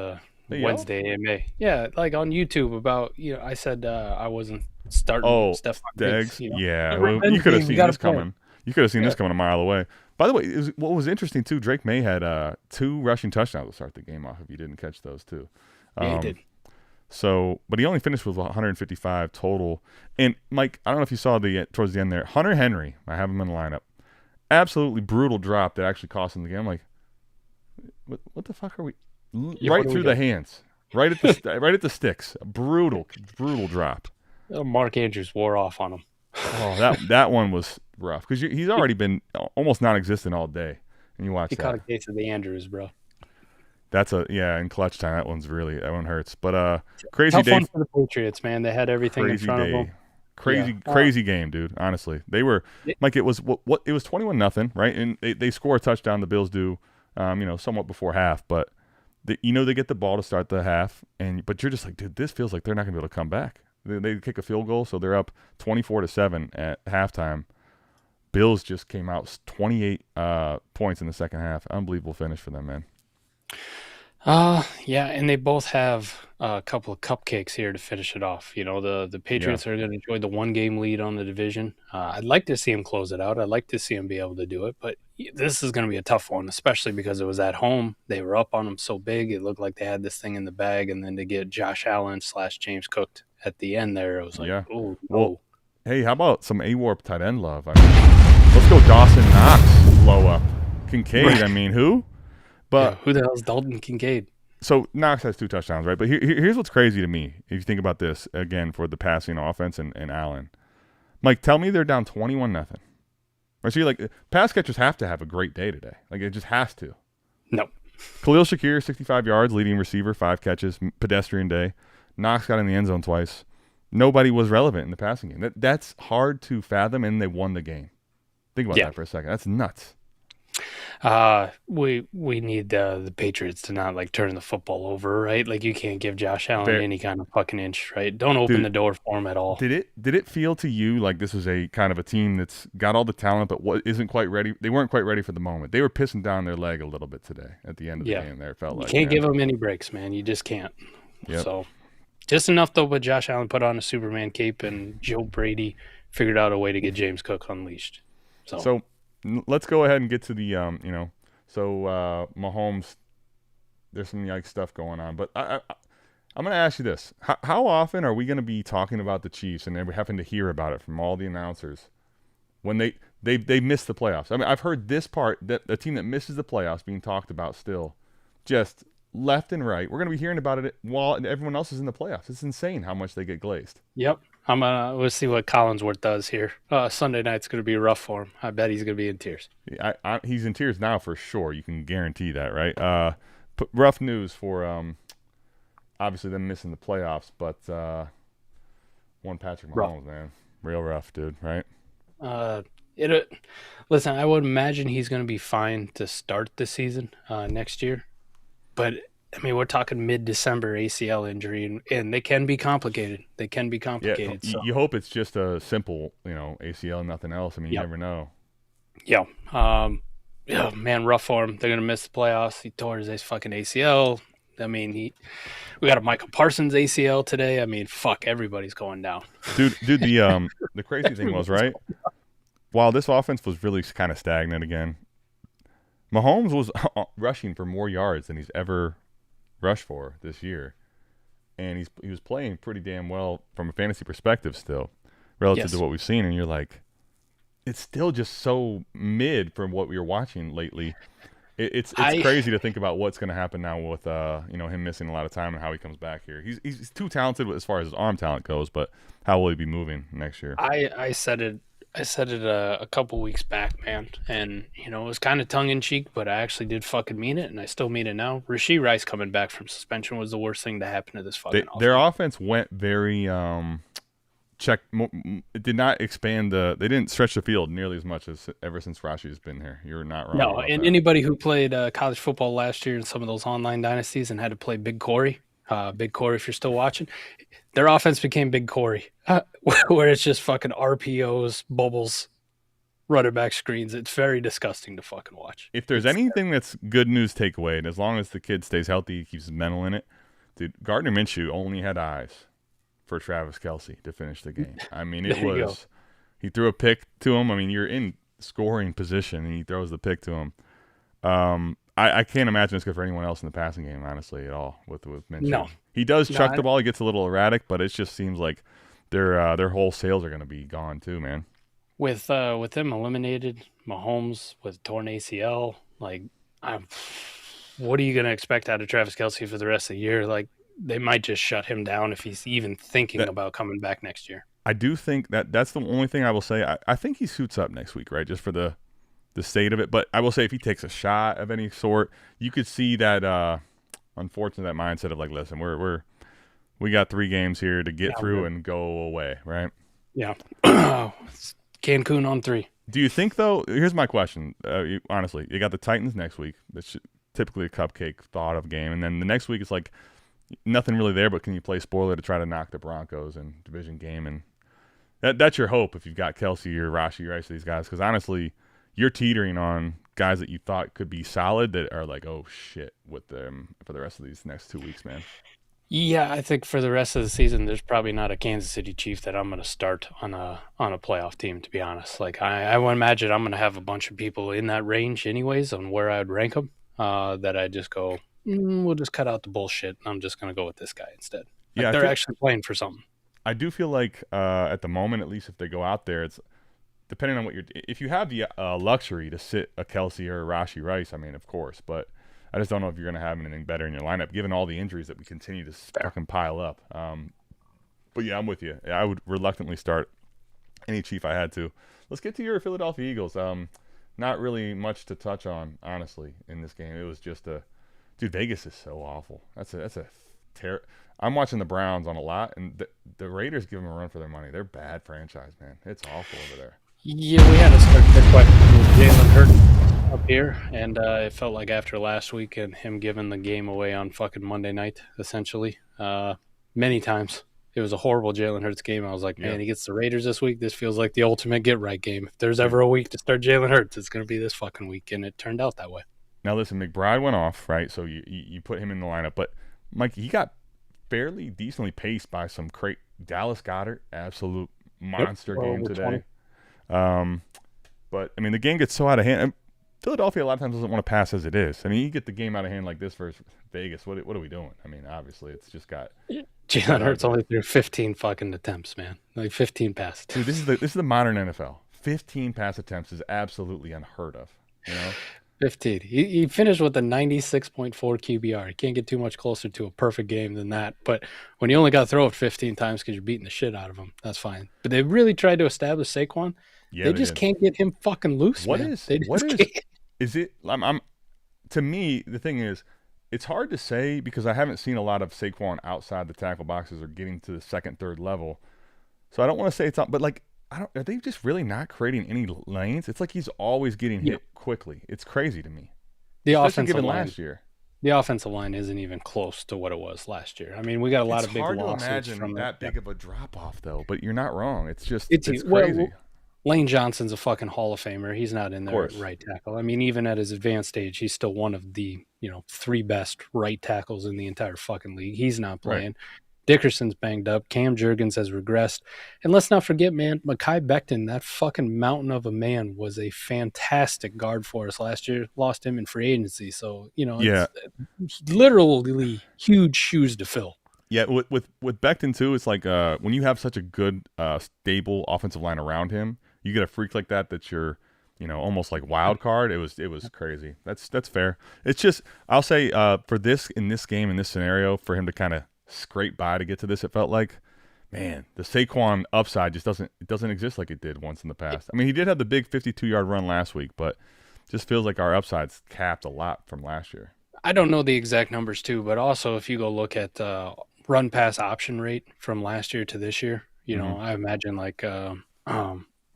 Wednesday AMA. Yeah, like on YouTube about I said I wasn't starting Stephon Diggs. Yeah. Well, you could have seen this coming. You could have seen this coming a mile away. By the way, what was interesting too, Drake May had 2 rushing touchdowns to start the game off. If you didn't catch those too, yeah, he did. So, but he only finished with 155 total. And Mike, I don't know if you saw towards the end there, Hunter Henry. I have him in the lineup. Absolutely brutal drop that actually cost him the game. I'm like, what the fuck are we? Right through the hands, right at the sticks. Brutal drop. Mark Andrews wore off on him. Oh, that one was rough because he's already been almost non-existent all day, and you watch he that. caught a case of the Andrews, bro. That's in clutch time. That one hurts. But crazy tough day one for the Patriots, man. They had everything in front of them. Crazy game, dude. Honestly, they were like it was 21-0, right? And they score a touchdown. The Bills do, somewhat before half, but they get the ball to start the half, but you're just like, dude, this feels like they're not gonna be able to come back. They kick a field goal, so they're up 24-7 at halftime. Bills just came out 28 points in the second half. Unbelievable finish for them, man. Yeah, and they both have a couple of cupcakes here to finish it off. The Patriots are going to enjoy the 1-game lead on the division. I'd like to see them close it out. I'd like to see them be able to do it, but this is going to be a tough one, especially because it was at home. They were up on them so big. It looked like they had this thing in the bag, and then to get Josh Allen / James Cook at the end there, it was like, oh, no. Well, hey, how about some A-Warp tight end love? Let's go Dawson Knox, blow up. Kincaid, right. I mean, who? But who the hell is Dalton Kincaid? So Knox has 2 touchdowns, right? But here's what's crazy to me, if you think about this, again, for the passing offense and Allen. Mike, tell me they're down 21-0. Right, so you're like, pass catchers have to have a great day today. Like, it just has to. No. Khalil Shakir, 65 yards, leading receiver, 5 catches, pedestrian day. Knox got in the end zone twice. Nobody was relevant in the passing game. That's hard to fathom, and they won the game. Think about that for a second. That's nuts. We need the Patriots to not turn the football over, right? Like, you can't give Josh Allen any kind of fucking inch, right? Don't open the door for him at all. Did it feel to you like this was a kind of a team that's got all the talent but isn't quite ready? They weren't quite ready for the moment. They were pissing down their leg a little bit today at the end of the game. There, it felt like you can't give them any breaks, man. You just can't. Yep. So just enough though. But Josh Allen put on a Superman cape, and Joe Brady figured out a way to get James Cook unleashed. So let's go ahead and get to the Mahomes. There's some stuff going on, but I'm going to ask you this: how often are we going to be talking about the Chiefs and we're having to hear about it from all the announcers when they miss the playoffs? I mean, I've heard this part, that a team that misses the playoffs being talked about still, just left and right. We're going to be hearing about it while everyone else is in the playoffs. It's insane how much they get glazed. Yep. We'll see what Collinsworth does here. Sunday night's going to be rough for him. I bet he's going to be in tears. He's in tears now for sure. You can guarantee that, right? Rough news for obviously them missing the playoffs, but one Patrick Mahomes, man, real rough, dude, right? Listen, I would imagine he's going to be fine to start the season next year, but I mean, we're talking mid-December ACL injury, and they can be complicated. Yeah, so. You hope it's just a simple, ACL, nothing else. I mean, you never know. Yeah. Man, rough for him. They're going to miss the playoffs. He tore his fucking ACL. I mean, we got a Michael Parsons ACL today. I mean, fuck, everybody's going down. Dude, the crazy thing was, right, while this offense was really kind of stagnant again, Mahomes was rushing for more yards than he's ever rushed for this year, and he was playing pretty damn well from a fantasy perspective still relative to what we've seen, and you're like, it's still just so mid from what we were watching lately. It's crazy to think about what's going to happen now with him missing a lot of time and how he comes back here. He's too talented as far as his arm talent goes, but how will he be moving next year? I said it a couple weeks back, man, and it was kind of tongue-in-cheek, but I actually did fucking mean it, and I still mean it now. Rashee Rice coming back from suspension was the worst thing to happen to this fucking offense. Their offense went very it did not expand they didn't stretch the field nearly as much as ever since Rashi's been here. You're not wrong. No, about and that. anybody who played college football last year in some of those online dynasties and had to play Big Corey, if you're still watching, their offense became Big Corey, where it's just fucking RPOs, bubbles, running back screens. It's very disgusting to fucking watch. If there's anything that's good news takeaway, and as long as the kid stays healthy, he keeps his mental in it, dude, Gardner Minshew only had eyes for Travis Kelce to finish the game. I mean, he threw a pick to him. I mean, you're in scoring position, and he throws the pick to him. I can't imagine it's good for anyone else in the passing game, honestly, at all, with Minshew. No. He does chuck the ball. He gets a little erratic, but it just seems like their whole sales are going to be gone too, man. With them eliminated, Mahomes with torn ACL, what are you going to expect out of Travis Kelce for the rest of the year? Like, they might just shut him down if he's even thinking about coming back next year. I do think that's the only thing I will say. I think he suits up next week, right, just for the state of it. But I will say if he takes a shot of any sort, you could see that unfortunately that mindset of like, listen, we got 3 games here to get through and go away, right? Yeah. Cancun on 3. Do you think, though, here's my question, honestly, you got the Titans next week. That's typically a cupcake thought of game. And then the next week it's like nothing really there, but can you play spoiler to try to knock the Broncos in division game? And that's your hope if you've got Kelce or Rashi Rice, these guys, because honestly, you're teetering on guys that you thought could be solid that are like, oh, shit, with them for the rest of these next 2 weeks, man. Yeah, I think for the rest of the season, there's probably not a Kansas City Chief that I'm going to start on a playoff team, to be honest. Like, I would imagine I'm going to have a bunch of people in that range anyways on where I'd rank them, that I just go, we'll just cut out the bullshit. I'm just going to go with this guy instead. Like, yeah, they're actually playing for something. I do feel like at the moment, at least if they go out there, it's depending on what if you have the luxury to sit a Kelce or a Rashi Rice, I mean, of course, but I just don't know if you're going to have anything better in your lineup, given all the injuries that we continue to fucking pile up. But yeah, I'm with you. I would reluctantly start any Chief I had to. Let's get to your Philadelphia Eagles. Not really much to touch on, honestly, in this game. It was just dude, Vegas is so awful. That's a terror. I'm watching the Browns on a lot, and the Raiders give them a run for their money. They're a bad franchise, man. It's awful over there. Yeah, we had to start the question with Jalen Hurts up here, and it felt like after last week and him giving the game away on fucking Monday night, essentially, many times. It was a horrible Jalen Hurts game. I was like, man, he gets the Raiders this week. This feels like the ultimate get-right game. If there's ever a week to start Jalen Hurts, it's going to be this fucking week, and it turned out that way. Now, listen, McBride went off, right? So you put him in the lineup. But, Mike, he got fairly decently paced by some Dallas Goedert, absolute monster game today. But, I mean, the game gets so out of hand. Philadelphia a lot of times doesn't want to pass as it is. I mean, you get the game out of hand like this versus Vegas. What are we doing? I mean, obviously, it's just got Jalen Hurts only threw 15 fucking attempts, man. Like 15 passes. Dude, this is the modern NFL. 15 pass attempts is absolutely unheard of. You know, 15. He finished with a 96.4 QBR. You can't get too much closer to a perfect game than that. But when you only got to throw it 15 times because you're beating the shit out of him, that's fine. But they really tried to establish Saquon. Yeah, they just can't get him fucking loose. Is it? To me, the thing is, it's hard to say because I haven't seen a lot of Saquon outside the tackle boxes or getting to the second, third level. So I don't want to say it's not, but like, are they just really not creating any lanes? It's like he's always getting hit quickly. It's crazy to me. The offensive line last year. The offensive line isn't even close to what it was last year. I mean, we got a lot of big losses. It's hard to imagine that big of a drop off, though. But you're not wrong. It's just it's crazy. Lane Johnson's a fucking Hall of Famer. He's not in there at right tackle. I mean, even at his advanced age, he's still one of the 3 best right tackles in the entire fucking league. He's not playing. Right. Dickerson's banged up. Cam Jurgens has regressed. And let's not forget, man, Mekhi Becton, that fucking mountain of a man, was a fantastic guard for us last year. Lost him in free agency. So, it's literally huge shoes to fill. Yeah, with Becton, too, it's like when you have such a good, stable offensive line around him, you get a freak like that you're, almost like wild card. It was crazy. That's fair. It's just, I'll say for this, in this game, in this scenario, for him to kind of scrape by to get to this, it felt like, man, the Saquon upside just doesn't exist like it did once in the past. I mean, he did have the big 52-yard run last week, but just feels like our upside's capped a lot from last year. I don't know the exact numbers too, but also if you go look at run pass option rate from last year to this year, I imagine like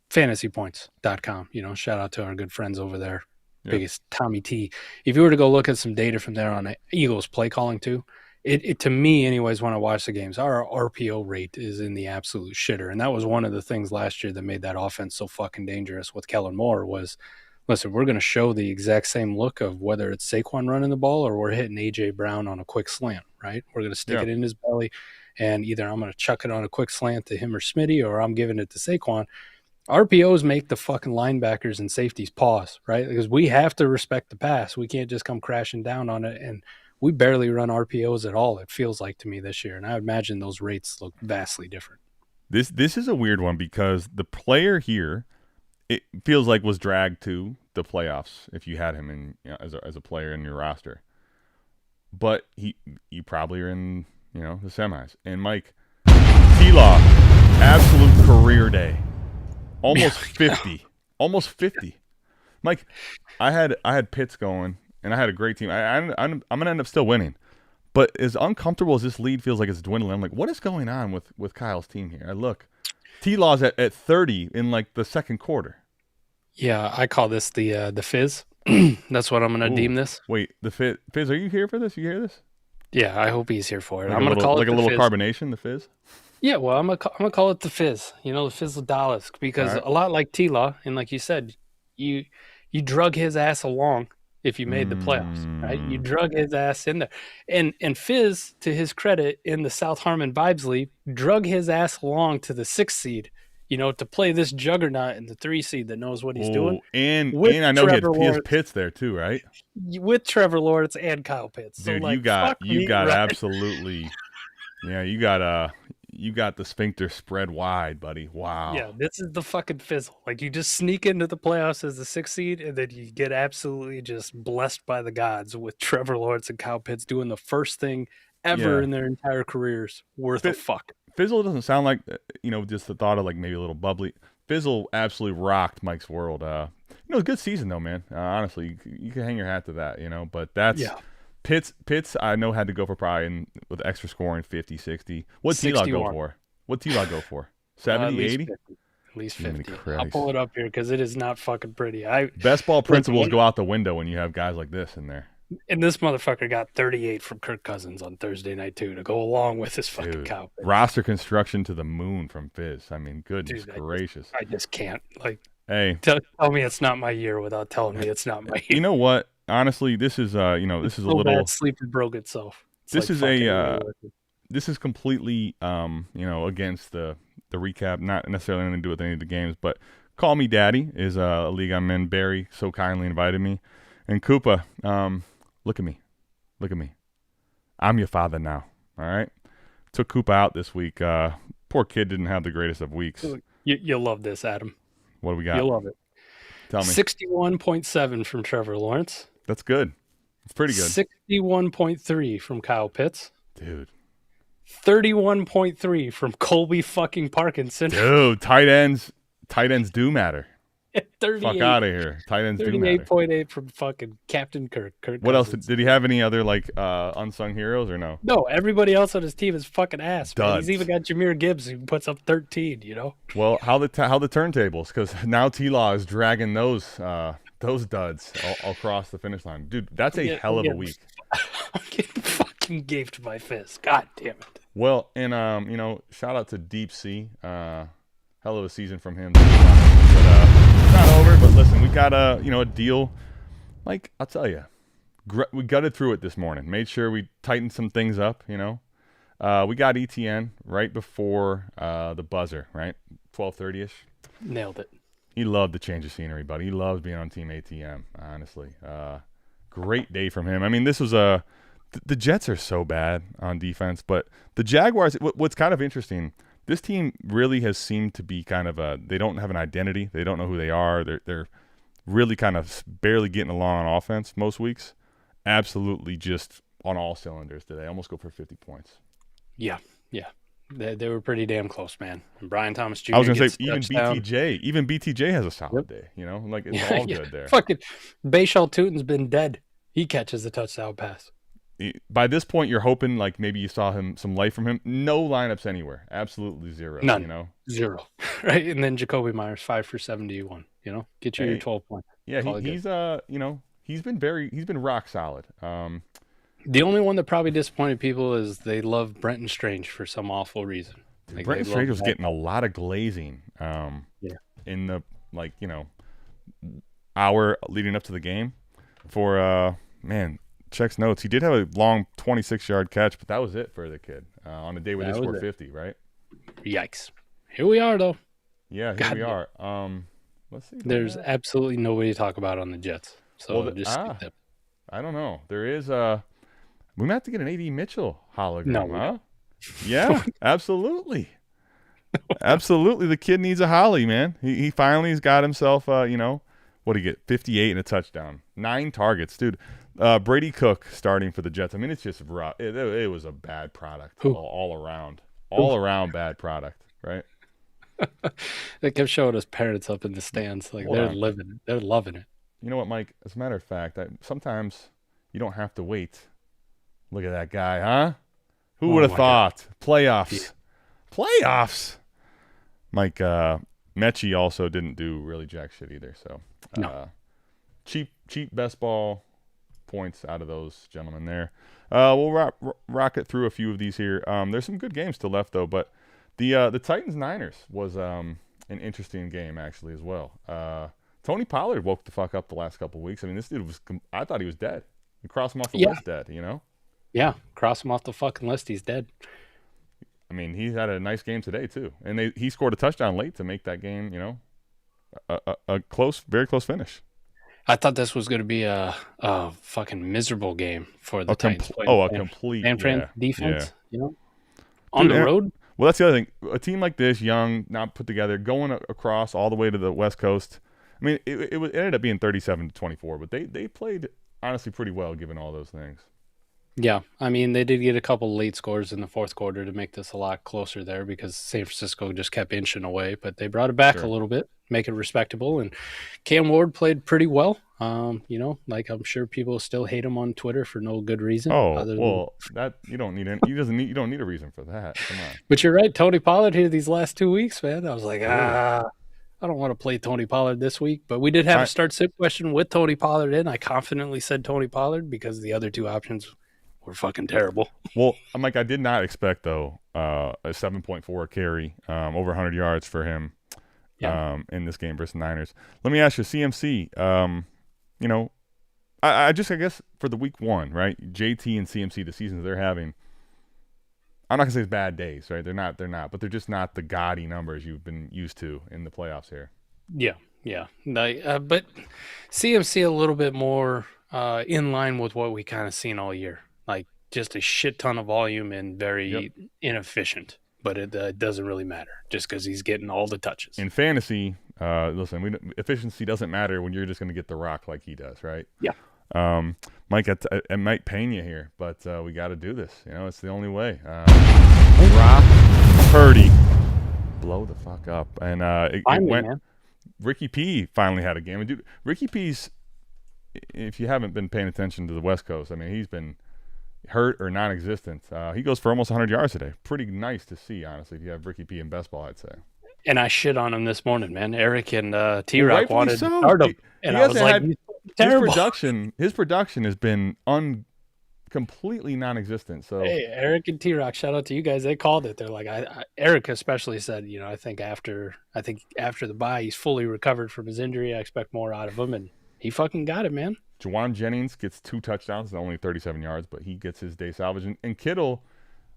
fantasypoints.com, shout out to our good friends over there. Biggest Tommy T. If you were to go look at some data from there on Eagles play calling too, it to me anyways, when I watch the games, our RPO rate is in the absolute shitter. And that was one of the things last year that made that offense so fucking dangerous with Kellen Moore was, listen, we're going to show the exact same look of whether it's Saquon running the ball or we're hitting A.J. Brown on a quick slant, right? We're going to stick it in his belly, and either I'm going to chuck it on a quick slant to him or Smitty, or I'm giving it to Saquon. RPOs make the fucking linebackers and safeties pause, right? Because we have to respect the pass. We can't just come crashing down on it, and we barely run RPOs at all, it feels like to me this year, and I imagine those rates look vastly different. This is a weird one because the player here, it feels like was dragged to the playoffs if you had him in as a player in your roster. But you probably are in the semis. And Mike, T-Law, absolute career day, almost 50, almost 50. Mike, I had Pitts going, and I had a great team. I'm gonna end up still winning. But as uncomfortable as this lead feels like it's dwindling, I'm like, what is going on with Kyle's team here? I look, T-Law's at 30 in like the second quarter. Yeah, I call this the fizz. That's what I'm going to deem this. Wait, the fizz, are you here for this? You hear this? Yeah, I hope he's here for it. Like I'm going to call it like a little fizz. carbonation, the fizz? Yeah, well, I'm gonna call it the fizz. The Fizzle Dallas, because a lot like T-Law, and like you said, you drug his ass along if you made the playoffs, right? You drug his ass in there, and Fizz, to his credit, in the South Harmon Vibes League, drug his ass along to the 6th seed. To play this juggernaut in the 3 seed that knows what he's doing. And I know he had Pitts there too, right? With Trevor Lawrence and Kyle Pitts. Dude, so, you got right? absolutely, you got the sphincter spread wide, buddy. Wow. Yeah, this is the fucking fizzle. Like, you just sneak into the playoffs as the 6th seed, and then you get absolutely just blessed by the gods with Trevor Lawrence and Kyle Pitts doing the first thing ever in their entire careers worth a fuck. Fizzle doesn't sound like, just the thought of like maybe a little bubbly. Fizzle absolutely rocked Mike's world. A good season though, man. Honestly, you can hang your hat to that, but that's Pitts I know had to go for probably with extra scoring 50, 60. What T-Law go for? What T-Law go for? 70, 80? At least 50. I'll pull it up here because it is not fucking pretty. Best ball principles go out the window when you have guys like this in there. And this motherfucker got 38 from Kirk Cousins on Thursday night, too, to go along with his fucking cow. Roster construction to the moon from Fizz. I mean, goodness gracious. I just can't. Like, hey, tell me it's not my year without telling me it's not my year. You know what? Honestly, this is, this is a little. Bad sleep broke itself. This is completely, against the recap. Not necessarily anything to do with any of the games, but Call Me Daddy is a league I'm in. Barry so kindly invited me, and Koopa. Look at me. I'm your father now. All right. Took Koopa out this week. Poor kid didn't have the greatest of weeks. You'll love this, Adam. What do we got? You'll love it. Tell me. 61.7 from Trevor Lawrence. That's good. It's pretty good. 61.3 from Kyle Pitts. Dude. 31.3 from Colby fucking Parkinson. Dude, tight ends do matter. Fuck out of here. Tight ends do matter. 38.8 from fucking Captain Kirk. What else? Did he have any other like unsung heroes or no? No, everybody else on his team is fucking ass. Man. Duds. He's even got Jahmyr Gibbs who puts up 13. Well, how the turntables? Because now T-Law is dragging those duds all across the finish line. Dude, that's a hell of a week. I'm getting fucking gaped by Fizz. God damn it. Well, and shout out to Deep Sea. Hell of a season from him. Not over, but listen, we got a deal. Like, I'll tell you, we gutted through it this morning. Made sure we tightened some things up. We got Etienne right before the buzzer, right, 12:30ish. Nailed it. He loved the change of scenery, buddy. He loves being on Team ATM. Honestly, great day from him. I mean, this was the Jets are so bad on defense, but the Jaguars. What's kind of interesting. This team really has seemed to be kind of they don't have an identity. They don't know who they are. They're really kind of barely getting along on offense most weeks. Absolutely just on all cylinders today. Almost go for 50 points. Yeah. They were pretty damn close, man. And Brian Thomas Jr. I was going to say, even touchdown. BTJ has a solid day. Like it's all good there. Fucking Bayshall Tootin's been dead. He catches the touchdown pass. by this point, you're hoping like maybe you saw some life from him. No lineups anywhere. Absolutely zero. None. You know, 0. Right, and then Jacoby Myers 5 for 71. You know, get you your 12 points. Yeah, he's you know, he's been rock solid. The only one that probably disappointed people is they love Brenton Strange for some awful reason. Like Brenton Strange was getting a lot of glazing. In the hour leading up to the game. For checks notes. He did have a long 26-yard catch, but that was it for the kid on a day where they scored 50. Right? Yikes! Here we are, though. Yeah, here we are. Let's see. There's absolutely nobody to talk about on the Jets. So I don't know. There is we might have to get an AD Mitchell hologram, no, huh? Yeah, absolutely. Absolutely. The kid needs a holly, man. He finally's got himself, what did he get? 58 and a touchdown. 9 targets, dude. Brady Cook starting for the Jets. I mean, it's just rough. It was a bad product all around. All around bad product, right? They kept showing us parents up in the stands. Like, they're living it. They're loving it. You know what, Mike? As a matter of fact, sometimes you don't have to wait. Look at that guy, huh? Who would have thought? God. Playoffs. Yeah. Playoffs. Mike Mechie also didn't do really jack shit either. So cheap best ball points out of those gentlemen there. We'll rock it through a few of these here. There's some good games still left though, but the Titans-Niners was an interesting game actually as well. Tony Pollard woke the fuck up the last couple of weeks. I mean, this dude I thought he was dead. You cross him off the list dead, Yeah, cross him off the fucking list. He's dead. I mean, he had a nice game today too, and he scored a touchdown late to make that game, a very close finish. I thought this was going to be a fucking miserable game for the Titans. A complete defense, on the road. Well, that's the other thing. A team like this, young, not put together, going across all the way to the West Coast. I mean, it ended up being 37-24, but they played honestly pretty well given all those things. Yeah, I mean, they did get a couple late scores in the fourth quarter to make this a lot closer there because San Francisco just kept inching away, but they brought it back a little bit, make it respectable. And Cam Ward played pretty well. Like I'm sure people still hate him on Twitter for no good reason. That you don't need you don't need a reason for that. Come on. But you're right, Tony Pollard here these last 2 weeks, man. I was like, I don't want to play Tony Pollard this week, but we did have a start-sit question with Tony Pollard in. I confidently said Tony Pollard because the other two options were fucking terrible. Well, I'm like, I did not expect though a 7.4 carry, over 100 yards for him, in this game versus Niners. Let me ask you, CMC. I guess for the week 1, right? JT and CMC, the seasons they're having. I'm not gonna say it's bad days, right? They're not, but they're just not the gaudy numbers you've been used to in the playoffs here. Yeah. But CMC a little bit more in line with what we kind of seen all year. Like just a shit ton of volume and very inefficient, but it doesn't really matter just because he's getting all the touches. In fantasy, efficiency doesn't matter when you're just going to get the rock like he does, right? Yeah. Mike, it might pain you here, but we got to do this. It's the only way. Brock Purdy, blow the fuck up, and it went. Man. Ricky P finally had a game, and dude, Ricky P's. If you haven't been paying attention to the West Coast, I mean, he's been hurt or non-existent. He goes for almost 100 yards today. Pretty nice to see, honestly, if you have Ricky P in best ball, I'd say. And I shit on him this morning, man. Eric and T-Rock wanted to start him. And I was like, terrible. His production has been completely non-existent. So hey, Eric and T-Rock, shout out to you guys. They called it. They're like, Eric especially said, I think after the bye, he's fully recovered from his injury. I expect more out of him, and he fucking got it, man. Juwan Jennings gets 2 touchdowns and only 37 yards, but he gets his day salvaged. And Kittle,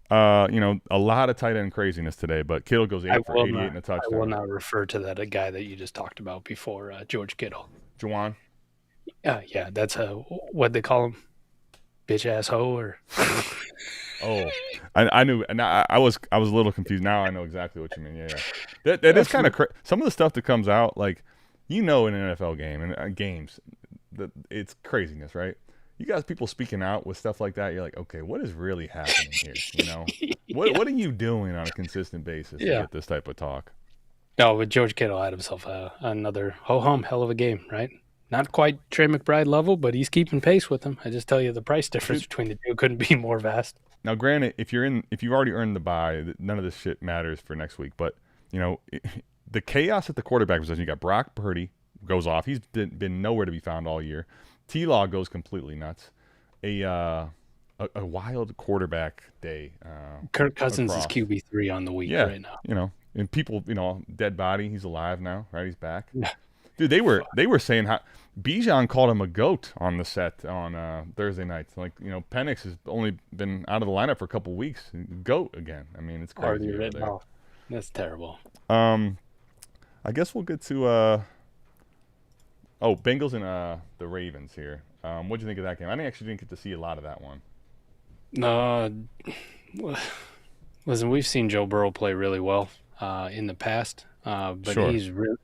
a lot of tight end craziness today, but Kittle goes 8 for 88 and a touchdown. I will not refer to that a guy that you just talked about before, George Kittle. Juwan? Yeah, that's what they call him, bitch ass hoe or. Oh, I knew, and I was a little confused. Now I know exactly what you mean. Yeah. That is kind of some of the stuff that comes out, like in an NFL game and games. It's craziness, right? You guys, people speaking out with stuff like that, you're like, okay, what is really happening here? What are you doing on a consistent basis to get this type of talk? No, but George Kittle had himself another ho-hum hell of a game, right? Not quite Trey McBride level, but he's keeping pace with him. I just tell you, the price difference between the two couldn't be more vast. Now, granted, if you've already earned the bye, none of this shit matters for next week. But the chaos at the quarterback position. You got Brock Purdy goes off. He's been nowhere to be found all year. T-Law goes completely nuts. A wild quarterback day. Kirk Cousins is QB3 on the week right now. And people, dead body. He's alive now, right? He's back. Yeah. Dude, they were saying how Bijan called him a goat on the set on Thursday night. Like, Penix has only been out of the lineup for a couple weeks. Goat again. I mean, it's crazy. That's terrible. I guess we'll get to Bengals and the Ravens here. What'd you think of that game? I actually didn't get to see a lot of that one. Listen, we've seen Joe Burrow play really well in the past. But sure.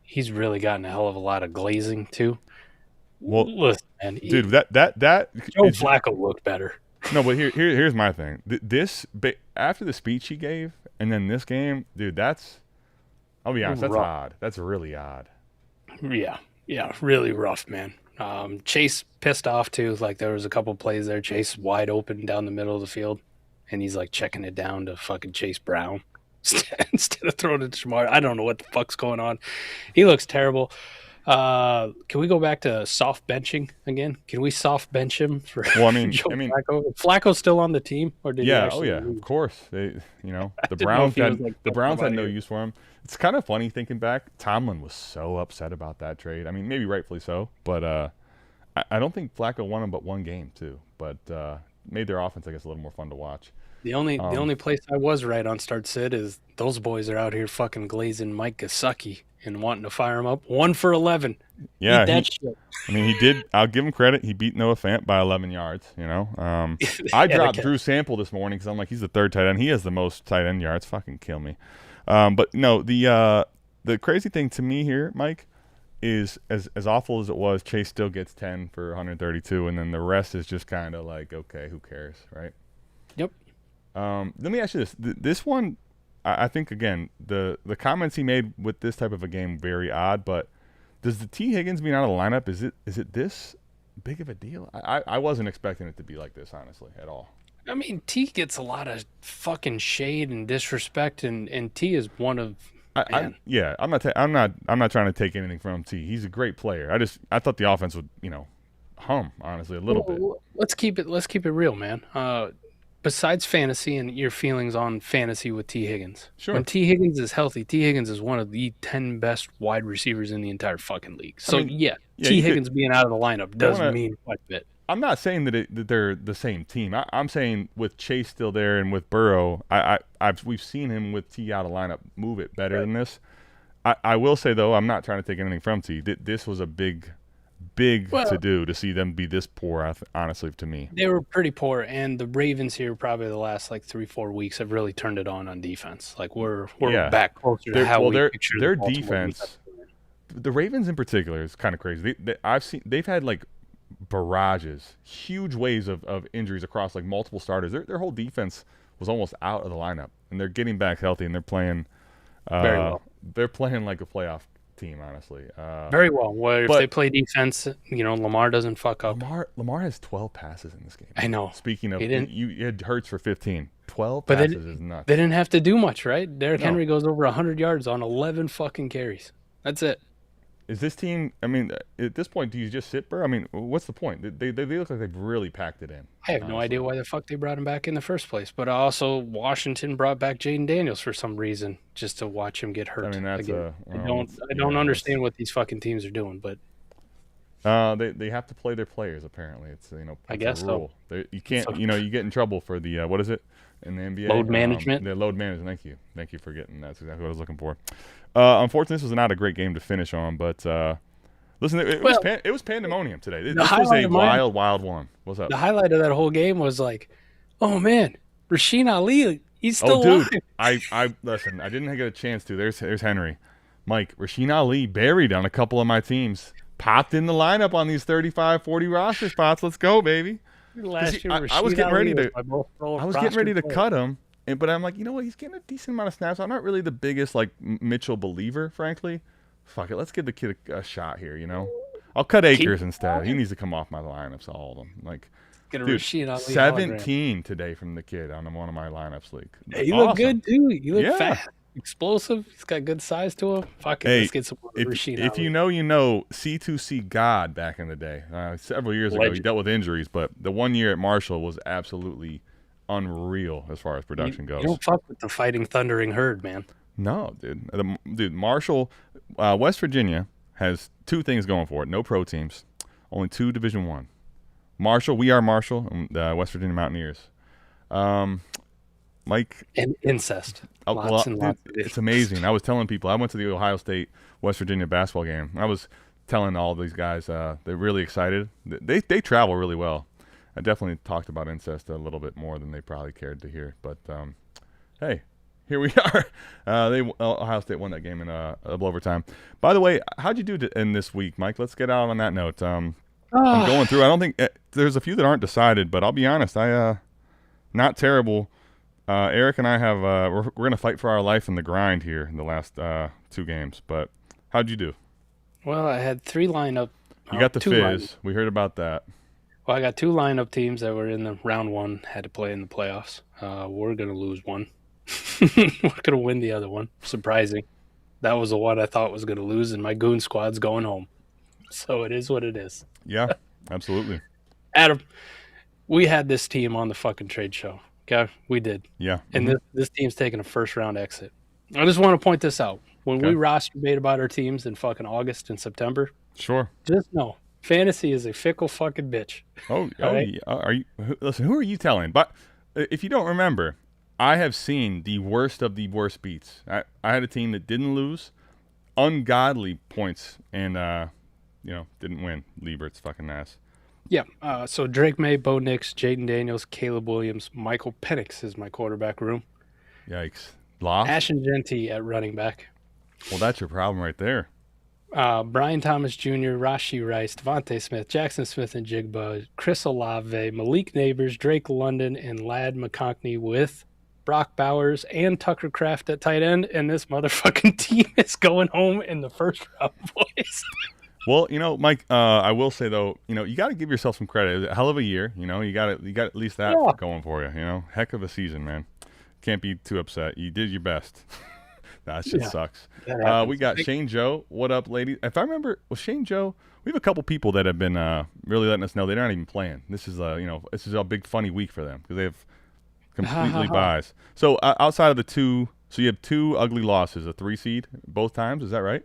he's really gotten a hell of a lot of glazing too. Well, listen, man, dude, that Joe Flacco looked better. No, but here's my thing. After the speech he gave, and then this game, dude, I'll be honest, that's odd. That's really odd. Yeah, really rough, man. Chase pissed off too. Like there was a couple plays there. Chase wide open down the middle of the field, and he's like checking it down to fucking Chase Brown. Instead of throwing it to Shamar. I don't know what the fuck's going on. He looks terrible. Can we go back to soft benching again? Can we soft bench him for Flacco? Flacco's still on the team, or did he actually leave? Of course. The Browns had no use for him. It's kind of funny thinking back. Tomlin was so upset about that trade. I mean, maybe rightfully so, but I don't think Flacco won him but one game too. But made their offense, I guess, a little more fun to watch. The only place I was right on Start Sit is those boys are out here fucking glazing Mike Gesicki and wanting to fire him up 1 for 11. Yeah, shit. I mean, he did. I'll give him credit. He beat Noah Fant by 11 yards. I dropped Drew Sample this morning because I'm like, he's the third tight end. He has the most tight end yards. Fucking kill me. But no, the crazy thing to me here, Mike, is as awful as it was, Chase still gets 10 for 132, and then the rest is just kind of like, okay, who cares, right? Yep. Let me ask you this. This one, I think, again, the comments he made with this type of a game, very odd, but does the T. Higgins being out of the lineup, is it this big of a deal? I wasn't expecting it to be like this, honestly, at all. I mean, T gets a lot of fucking shade and disrespect, and T is one of I'm not trying to take anything from T. He's a great player. I thought the offense would, hum, honestly, a little bit. Let's keep it real, man. Besides fantasy and your feelings on fantasy with T. Higgins. Sure. When T. Higgins is healthy, T. Higgins is one of the 10 best wide receivers in the entire fucking league. So, T. Higgins being out of the lineup doesn't mean quite a bit. I'm not saying that they're the same team. I'm saying with Chase still there and with Burrow, we've seen him with T out of lineup move it better than this. I will say, though, I'm not trying to take anything from T. This was a big to do to see them be this poor, honestly, to me. They were pretty poor, and the Ravens here probably the last 3-4 weeks have really turned it on defense. Like we're back closer to how we picture their defense. The Ravens in particular is kind of crazy. They've had barrages, huge waves of injuries across multiple starters. Their whole defense was almost out of the lineup, and they're getting back healthy, and they're playing very well. They're playing like a playoff team, honestly. Very well. If they play defense, Lamar doesn't fuck up. Lamar has 12 passes in this game. I know. Speaking of, you had Hurts for 15. 12 passes is nuts. They didn't have to do much, right? Derrick Henry goes over 100 yards on 11 fucking carries. That's it. Is this team, I mean, at this point, do you just sit, Burr? I mean, what's the point? They look like they've really packed it in. I have no idea why the fuck they brought him back in the first place. But also, Washington brought back Jaden Daniels for some reason just to watch him get hurt. I mean, that's I don't understand what these fucking teams are doing, but they have to play their players. Apparently, it's I guess a rule. You can't, you get in trouble for the what is it in the NBA? Load management. The load management. Thank you for getting that. That's exactly what I was looking for. Unfortunately, this was not a great game to finish on, but listen, it was pandemonium today. This was a wild one. What's up? The highlight of that whole game was oh man, Rasheen Ali, he's still alive. Dude, I listen. I didn't get a chance to. There's Henry, Mike. Rasheen Ali buried on a couple of my teams. Popped in the lineup on these 35, 40 roster spots. Let's go, baby. Last year, I was getting ready to cut him. But I'm like, you know what? He's getting a decent amount of snaps. I'm not really the biggest Mitchell believer, frankly. Fuck it, let's give the kid a shot here. I'll cut Akers instead. He needs to come off my lineups, all of them. Like, Get a dude, Rashid Ali 17 today from the kid on one of my lineups league. Hey, you look good too. You look Yeah. fat, explosive. He's got good size to him. Fuck it, Hey, let's get some Rashid Ali. if you know, you know, C2C God back in the day. Several years ago, he dealt with injuries, but the 1 year at Marshall was absolutely unreal as far as production goes. You don't fuck with the fighting, thundering herd, man. No, dude. Dude, Marshall, West Virginia has two things going for it. No pro teams, only 2 Division I. Marshall, we are Marshall, and West Virginia Mountaineers. Mike. And incest. Lots and lots of it. It's amazing. I was telling people, I went to the Ohio State West Virginia basketball game. I was telling all these guys they're really excited. They travel really well. I definitely talked about incest a little bit more than they probably cared to hear. But, hey, here we are. Ohio State won that game in double overtime. By the way, how'd you do in this week, Mike? Let's get out on that note. I'm going through. I don't think there's a few that aren't decided, but I'll be honest. Not terrible. Eric and I have we're going to fight for our life in the grind here in the last 2 games. But how'd you do? Well, I had 3 lineup. You got the Fizz. Lineup. We heard about that. Well, I got 2 lineup teams that were in the round 1, had to play in the playoffs. We're going to lose one. We're going to win the other one. Surprising. That was the one I thought was going to lose, and my goon squad's going home. So it is what it is. Yeah, absolutely. Adam, we had this team on the fucking trade show. Okay, we did. Yeah. And this team's taking a first-round exit. I just want to point this out. When we roster made about our teams in fucking August and September, sure, just know fantasy is a fickle fucking bitch. Right? Are you? Listen, who are you telling? But if you don't remember, I have seen the worst of the worst beats. I had a team that didn't lose, ungodly points, and didn't win. Liebert's fucking ass. Yeah. So Drake May, Bo Nix, Jaden Daniels, Caleb Williams, Michael Penix is my quarterback room. Yikes. Lost? Ashton Genty at running back. Well, that's your problem right there. Brian Thomas Jr., Rashi Rice, Devontae Smith, Jackson Smith and Jigba, Chris Olave, Malik Neighbors, Drake London, and Ladd McConkey with Brock Bowers and Tucker Kraft at tight end. And this motherfucking team is going home in the first round, boys. Well, Mike, I will say, though, you got to give yourself some credit. It was a hell of a year. You got at least that going for you, Heck of a season, man. Can't be too upset. You did your best. That shit sucks. We got Shane Joe. What up, ladies? If I remember, was Shane Joe? We have a couple people that have been really letting us know they're not even playing. This is this is a big funny week for them because they have completely buys. So outside of the 2, so you have 2 ugly losses, a 3 seed both times. Is that right?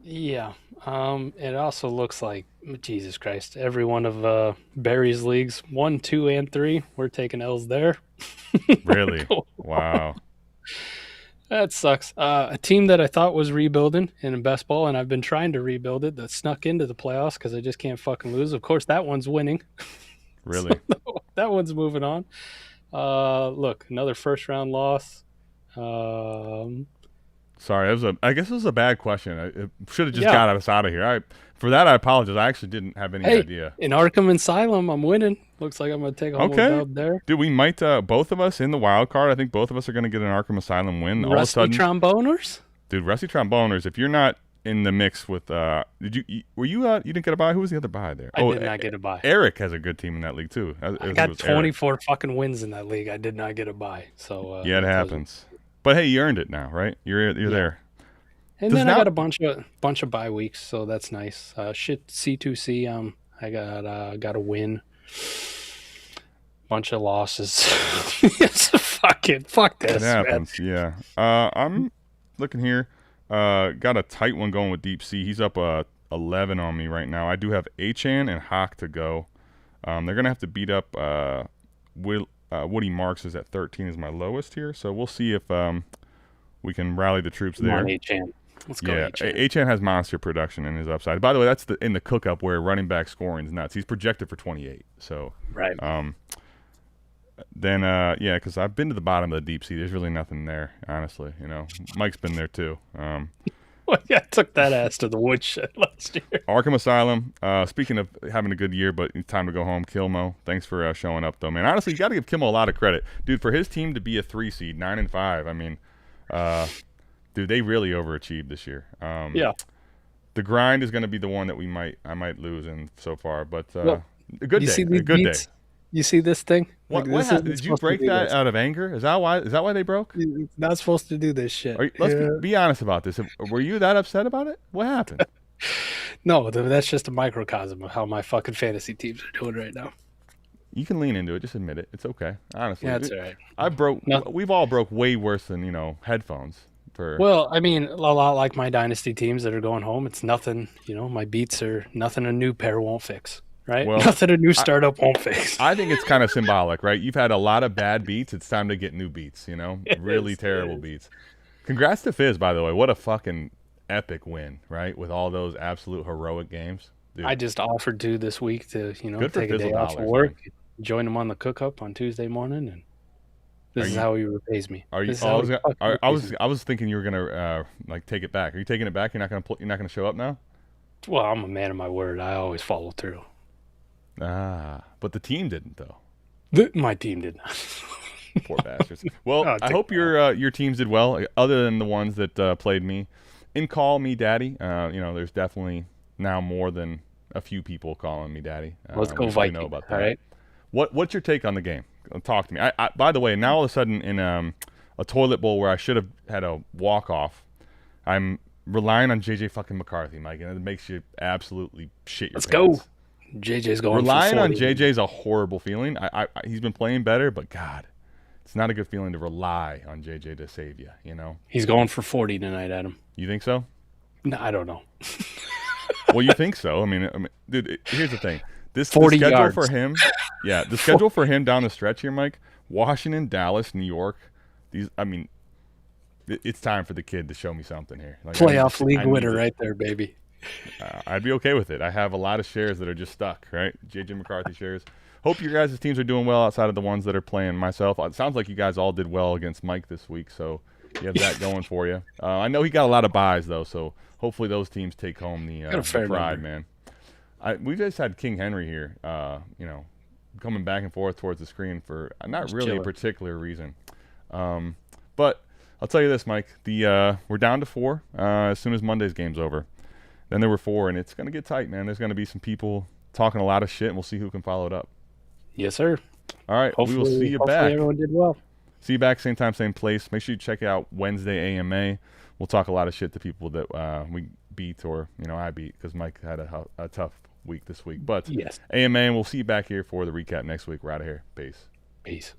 Yeah. It also looks like, Jesus Christ, every one of Barry's leagues, 1, 2, and 3, we're taking L's there. Really? Wow. That sucks. A team that I thought was rebuilding in best ball, and I've been trying to rebuild it, that snuck into the playoffs because I just can't fucking lose. Of course, that one's winning. Really? So that one's moving on. Look, another first-round loss. Sorry, I guess it was a bad question. It should have just got us out of here. For that, I apologize. I actually didn't have any idea. In Arkham Asylum, I'm winning. Looks like I'm going to take home a dub there. Dude, we might, both of us in the wild card, I think both of us are going to get an Arkham Asylum win. All Rusty of a sudden, Tromboners? Dude, Rusty Tromboners, if you're not in the mix with, were you, you didn't get a bye? Who was the other bye there? I did not get a bye. Eric has a good team in that league, too. I got 24 fucking wins in that league. I did not get a bye. So yeah, it happens. But hey, you earned it now, right? You're there. And then I got a bunch of bye weeks, so that's nice. C2C, I got a win. Bunch of losses. Fuck this. It happens, man. Yeah. I'm looking here. Got a tight one going with Deep Sea. He's up 11 on me right now. I do have Achan and Hawk to go. They're gonna have to beat up Woody Marks is at 13 is my lowest here, so we'll see if we can rally the troops there. Come on, Achan. Let's go. Yeah, Achan has monster production in his upside. By the way, that's in the cook-up where running back scoring is nuts. He's projected for 28. So right. Then because I've been to the bottom of the Deep Sea. There's really nothing there, honestly. Mike's been there too. Well, yeah, I took that ass to the woodshed last year. Arkham Asylum. Speaking of having a good year, but it's time to go home. Kilmo, thanks for showing up, though, man. Honestly, you got to give Kilmo a lot of credit, dude. For his team to be a 3 seed, 9-5. I mean, dude, they really overachieved this year. Yeah. The grind is going to be the one that I might lose in so far, but Well, a good you day. see these A good beats? day. You see this thing? What This happened? isn't Did you supposed to break do that this. out of anger? Is that why they broke? It's not supposed to do this shit. Let's be honest about this. Were you that upset about it? What happened? No, that's just a microcosm of how my fucking fantasy teams are doing right now. You can lean into it. Just admit it. It's okay. Honestly, Yeah, that's all right. We've all broke way worse than headphones. Well, I mean, a lot like my dynasty teams that are going home. It's nothing. My beats are nothing a new pair won't fix. Right? Well, nothing a new startup won't fix. I think it's kind of symbolic, right? You've had a lot of bad beats. It's time to get new beats. Really terrible beats. Congrats to Fizz, by the way. What a fucking epic win, right? With all those absolute heroic games. Dude. I just offered to this week to, take a day off of work, man. Join him on the cook up on Tuesday morning, and this is how he repays me. Are you? I was thinking you were gonna take it back. Are you taking it back? You're not gonna show up now? Well, I'm a man of my word. I always follow through. But the team didn't though. My team did not. Poor bastards. Well, I hope your teams did well, other than the ones that played me. And call me daddy. There's definitely now more than a few people calling me daddy. Let's go Vikings. Know about that. All right. What's your take on the game? Talk to me. By the way, now all of a sudden in a toilet bowl where I should have had a walk off, I'm relying on JJ fucking McCarthy, Mike, and it makes you absolutely shit your pants. Let's go. JJ's going. Relying on JJ is a horrible feeling. He's been playing better, but God, it's not a good feeling to rely on JJ to save you. He's going for 40 tonight, Adam. You think so? No, I don't know. Well, you think so? I mean, dude. Here's the thing. The 40 schedule yards. for him. Yeah, the schedule for him down the stretch here, Mike. Washington, Dallas, New York. It's time for the kid to show me something here. Playoff league winner right there, baby. I'd be okay with it. I have a lot of shares that are just stuck, right? JJ McCarthy shares. Hope your guys' teams are doing well outside of the ones that are playing myself. It sounds like you guys all did well against Mike this week, so you have that going for you. I know he got a lot of buys, though, so hopefully those teams take home the pride, man. We just had King Henry here, coming back and forth towards the screen for not really a particular reason. But I'll tell you this, Mike. We're down to 4 as soon as Monday's game's over. Then there were 4, and it's going to get tight, man. There's going to be some people talking a lot of shit, and we'll see who can follow it up. Yes, sir. All right, we will see you back. Everyone did well. See you back, same time, same place. Make sure you check out Wednesday AMA. We'll talk a lot of shit to people that we beat or, I beat because Mike had a tough week this week. But yes. AMA, and we'll see you back here for the recap next week. We're out of here. Peace. Peace.